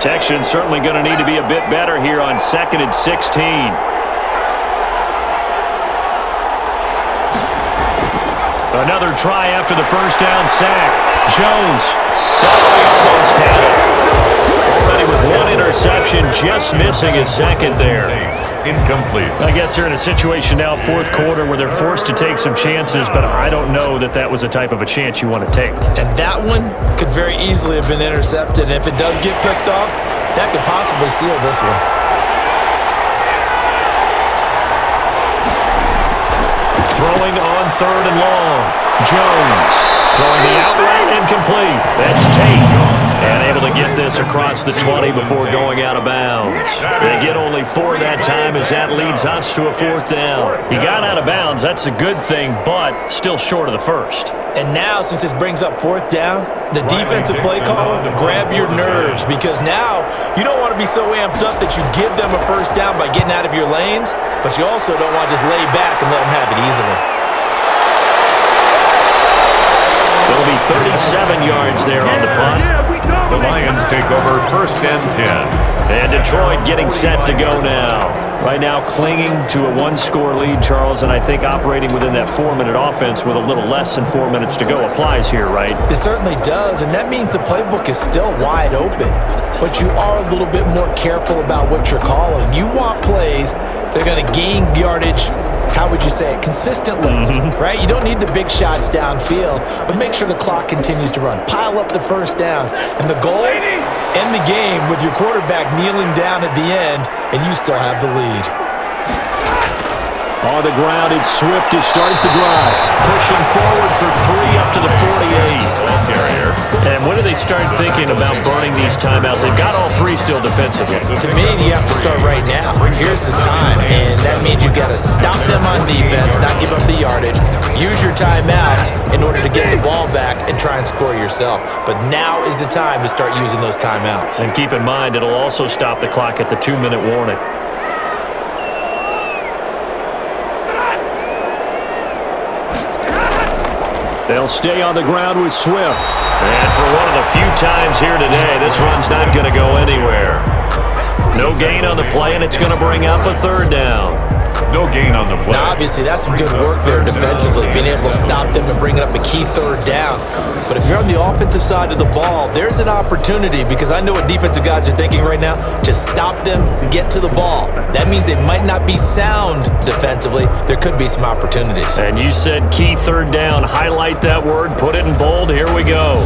Protection certainly going to need to be a bit better here on 2nd and 16. Another try after the first down sack. Jones. Almost had it. Already with one interception, just missing his second there. Incomplete. I guess they're in a situation now, fourth quarter, where they're forced to take some chances, but I don't know that that was the type of a chance you want to take. And that one could very easily have been intercepted. And if it does get picked off, that could possibly seal this one. Throwing on 3rd and long. Jones throwing the outright incomplete. That's Tate. And able to get this across the 20 before going out of bounds. They get only 4 that time as that leads us to a 4th down. He got out of bounds. That's a good thing, but still short of the first. And now, since this brings up 4th down, the defensive play caller, grab your nerves, because now you don't want to be so amped up that you give them a first down by getting out of your lanes, but you also don't want to just lay back and let them have it easily. It'll be 37 yards there on the punt. The Lions take over 1st and 10. And Detroit getting set to go now. Right now clinging to a 1-score lead, Charles, and I think operating within that 4-minute offense with a little less than 4 minutes to go applies here, right? It certainly does, and that means the playbook is still wide open. But you are a little bit more careful about what you're calling. You want plays that are going to gain yardage, how would you say it, consistently, right? You don't need the big shots downfield, but make sure the clock continues to run. Pile up the first downs. And the goal, end the game with your quarterback kneeling down at the end, and you still have the lead. On the ground, it's Swift to start the drive. Pushing forward for 3 up to the 48. Carrier. And when do they start thinking about burning these timeouts? They've got all 3 still defensively. To me, you have to start right now. Here's the time, and that means you've got to stop them on defense, not give up the yardage, use your timeouts in order to get the ball back and try and score yourself. But now is the time to start using those timeouts. And keep in mind, it'll also stop the clock at the 2-minute warning. They'll stay on the ground with Swift. And for one of the few times here today, this run's not going to go anywhere. No gain on the play, and it's going to bring up a 3rd down. No gain on the play. Now, obviously, that's some good work there defensively, being able to stop them and bring up a key 3rd down. But if you're on the offensive side of the ball, there's an opportunity, because I know what defensive guys are thinking right now. Just stop them, get to the ball. That means they might not be sound defensively. There could be some opportunities. And you said key 3rd down. Highlight that word, put it in bold. Here we go.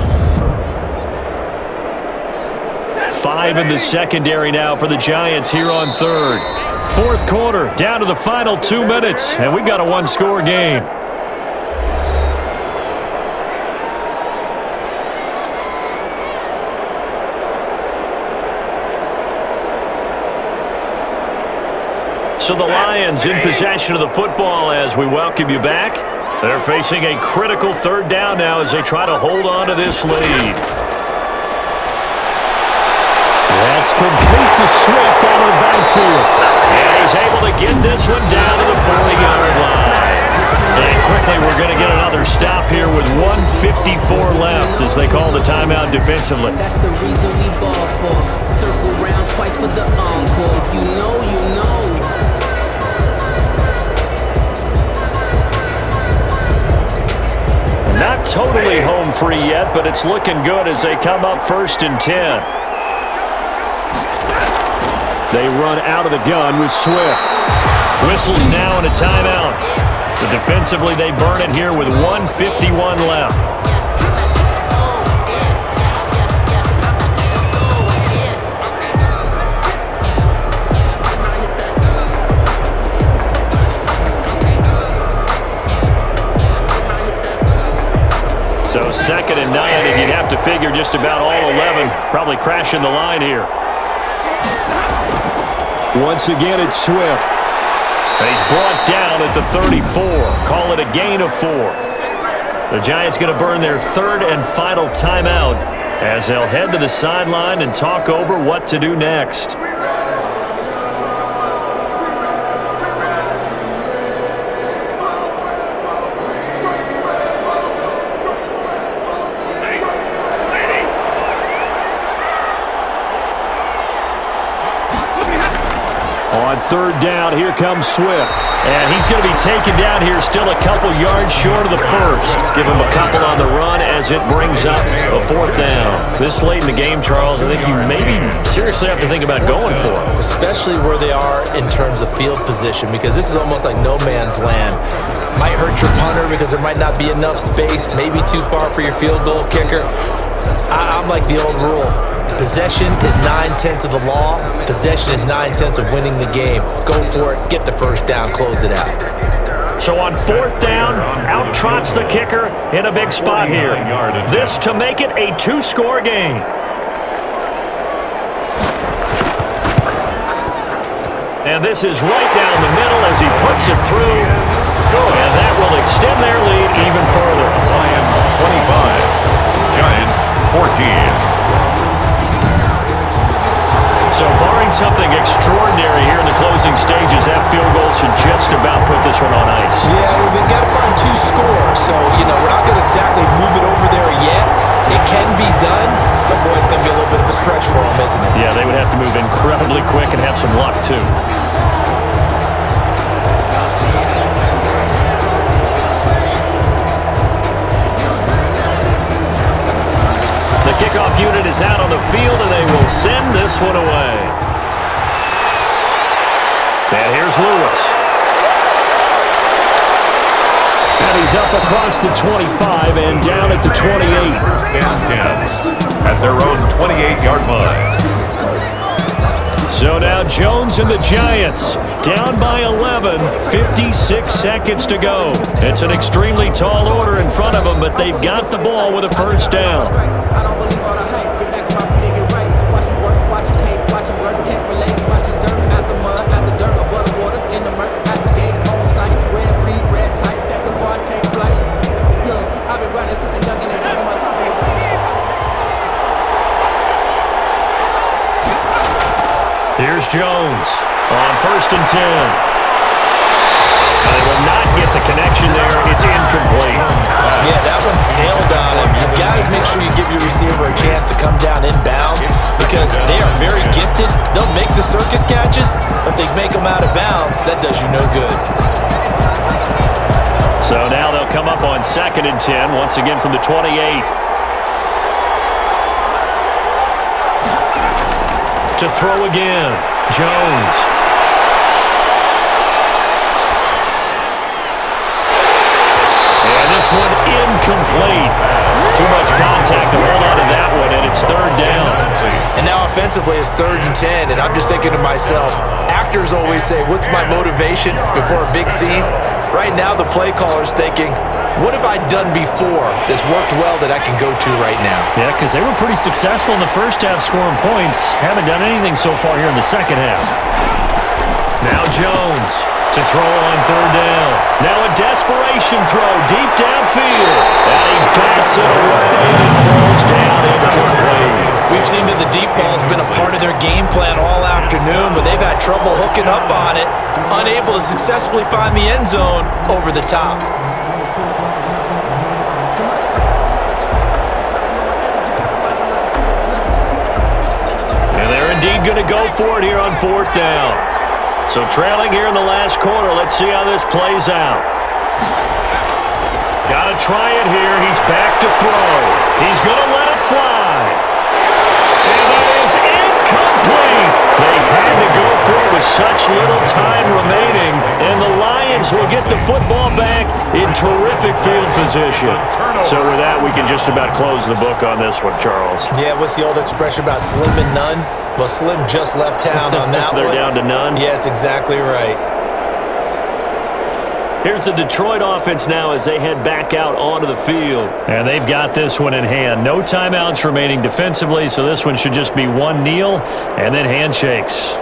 5 in the secondary now for the Giants here on 3rd. 4th quarter, down to the final 2 minutes, and we've got a 1-score game. So the Lions in possession of the football as we welcome you back. They're facing a critical 3rd down now as they try to hold on to this lead. That's complete to Swift out of the backfield. And he's able to get this one down to the 40-yard line. And quickly we're going to get another stop here with 1:54 left as they call the timeout defensively. That's the reason we ball for. Circle round twice for the encore. If you know, you know. Not totally home free yet, but it's looking good as they come up 1st and 10. They run out of the gun with Swift. Whistles now and a timeout. So defensively, they burn it here with 1:51 left. So 2nd and 9, and you'd have to figure just about all 11 probably crashing the line here. Once again, it's Swift. He's brought down at the 34. Call it a gain of 4. The Giants going to burn their 3rd and final timeout as they'll head to the sideline and talk over what to do next. third down. Here comes Swift. And he's going to be taken down here still a couple yards short of the first. Give him a couple on the run as it brings up a fourth down. This late in the game, Charles, I think you maybe seriously have to think about going for it. Especially where they are in terms of field position, because this is almost like no man's land. Might hurt your punter because there might not be enough space, maybe too far for your field goal kicker. I'm like the old rule. Possession is 9/10 of the law. Possession is 9/10 of winning the game. Go for it. Get the first down. Close it out. So on fourth down, out trots the kicker in a big spot here. This to make it a two-score game. And this is right down the middle as he puts it through. And that will extend their lead even further. Lions 25, Giants 14. So barring something extraordinary here in the closing stages, that field goal should just about put this one on ice. Yeah, we've got to find two scores. So, we're not going to exactly move it over there yet. It can be done, but boy, it's going to be a little bit of a stretch for them, isn't it? Yeah, they would have to move incredibly quick and have some luck, too. The kickoff unit is out on the field, and they will send this one away. And here's Lewis. And he's up across the 25 and down at the 28. First and 10 at their own 28-yard line. So now Jones and the Giants down by 11, 56 seconds to go. It's an extremely tall order in front of them, but they've got the ball with a first down. I don't believe all the hype. Get back on my feet and get right. Watch him work, watch him hate, watch him work, can't relate. Watch his dirt at the mud, at the dirt, above the waters, in the murk, at the gate, on site. Red, free, red, tight, set the bar, take flight. Yo, I've been grinding since a youngin' and dropping my top. Here's Jones on first and 10. They will not get the connection there. It's incomplete. Yeah, that one sailed on him. You've got to make sure you give your receiver a chance to come down inbounds because they are very gifted. They'll make the circus catches, but they make them out of bounds. That does you no good. So now they'll come up on second and 10, once again from the 28. To throw again, Jones. And this one incomplete. Too much contact to hold on to that one, and it's third down. And now offensively it's 3rd and 10, and I'm just thinking to myself, actors always say, what's my motivation before a big scene? Right now the play caller's thinking, what have I done before that's worked well that I can go to right now? Yeah, because they were pretty successful in the first half scoring points. Haven't done anything so far here in the second half. Now Jones to throw on third down. Now a desperation throw deep downfield. And he bats it away and throws down incomplete. We've seen that the deep ball's been a part of their game plan all afternoon, but they've had trouble hooking up on it, unable to successfully find the end zone over the top. Indeed going to go for it here on fourth down. So trailing here in the last quarter. Let's see how this plays out. Got to try it here. He's back to throw. He's going to let it fly. And that is incomplete. They had to go for it with such little time remaining. And the Lions will get the football back in terrific field position. So with that, we can just about close the book on this one, Charles. Yeah, what's the old expression about slim and none? Well, Slim just left town on that They're one. down to none? Yes, exactly right. Here's the Detroit offense now as they head back out onto the field. And they've got this one in hand. No timeouts remaining defensively, so this one should just be one kneel and then handshakes.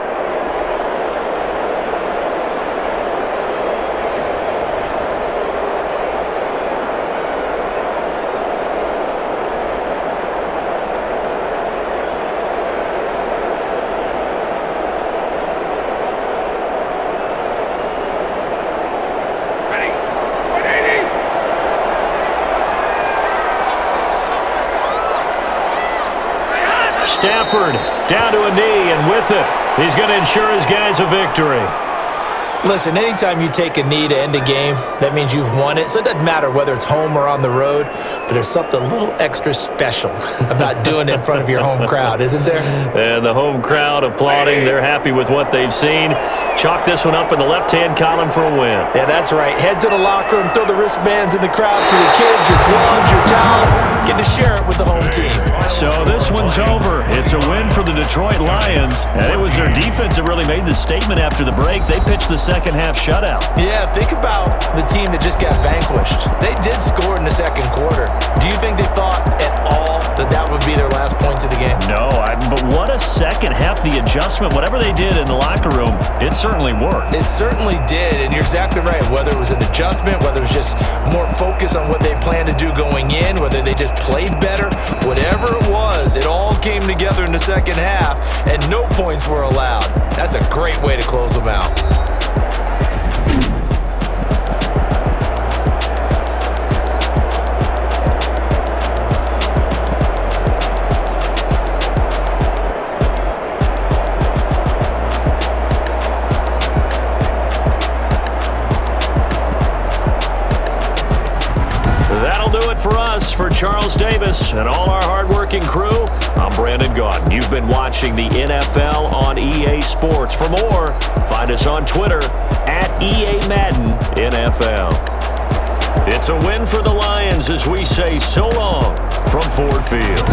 Stafford down to a knee, and with it, He's going to ensure his guys a victory. Listen, anytime you take a knee to end a game, that means you've won it. So it doesn't matter whether it's home or on the road, but there's something a little extra special about doing it in front of your home crowd, isn't there? And the home crowd applauding. They're happy with what they've seen. Chalk this one up in the left-hand column for a win. Yeah, that's right. Head to the locker room, throw the wristbands in the crowd for your kids, your gloves, your towels. Get to share it with the home team. So this one's over. It's a win for the Detroit Lions. And it was their defense that really made the statement after the break. They pitched the second half shutout. Yeah, think about the team that just got vanquished. They did score in the second quarter. Do you think they thought at all that that would be their last points of the game? No, but what a second half. The adjustment, whatever they did in the locker room, it certainly worked. It certainly did, and you're exactly right. Whether it was an adjustment, whether it was just more focus on what they planned to do going in, whether they just played better, whatever it was, it all came together in the second half, and no points were allowed. That's a great way to close them out. For Charles Davis and all our hardworking crew, I'm Brandon Gaudin. You've been watching the NFL on EA Sports. For more, find us on Twitter at EA Madden NFL. It's a win for the Lions as we say so long from Ford Field.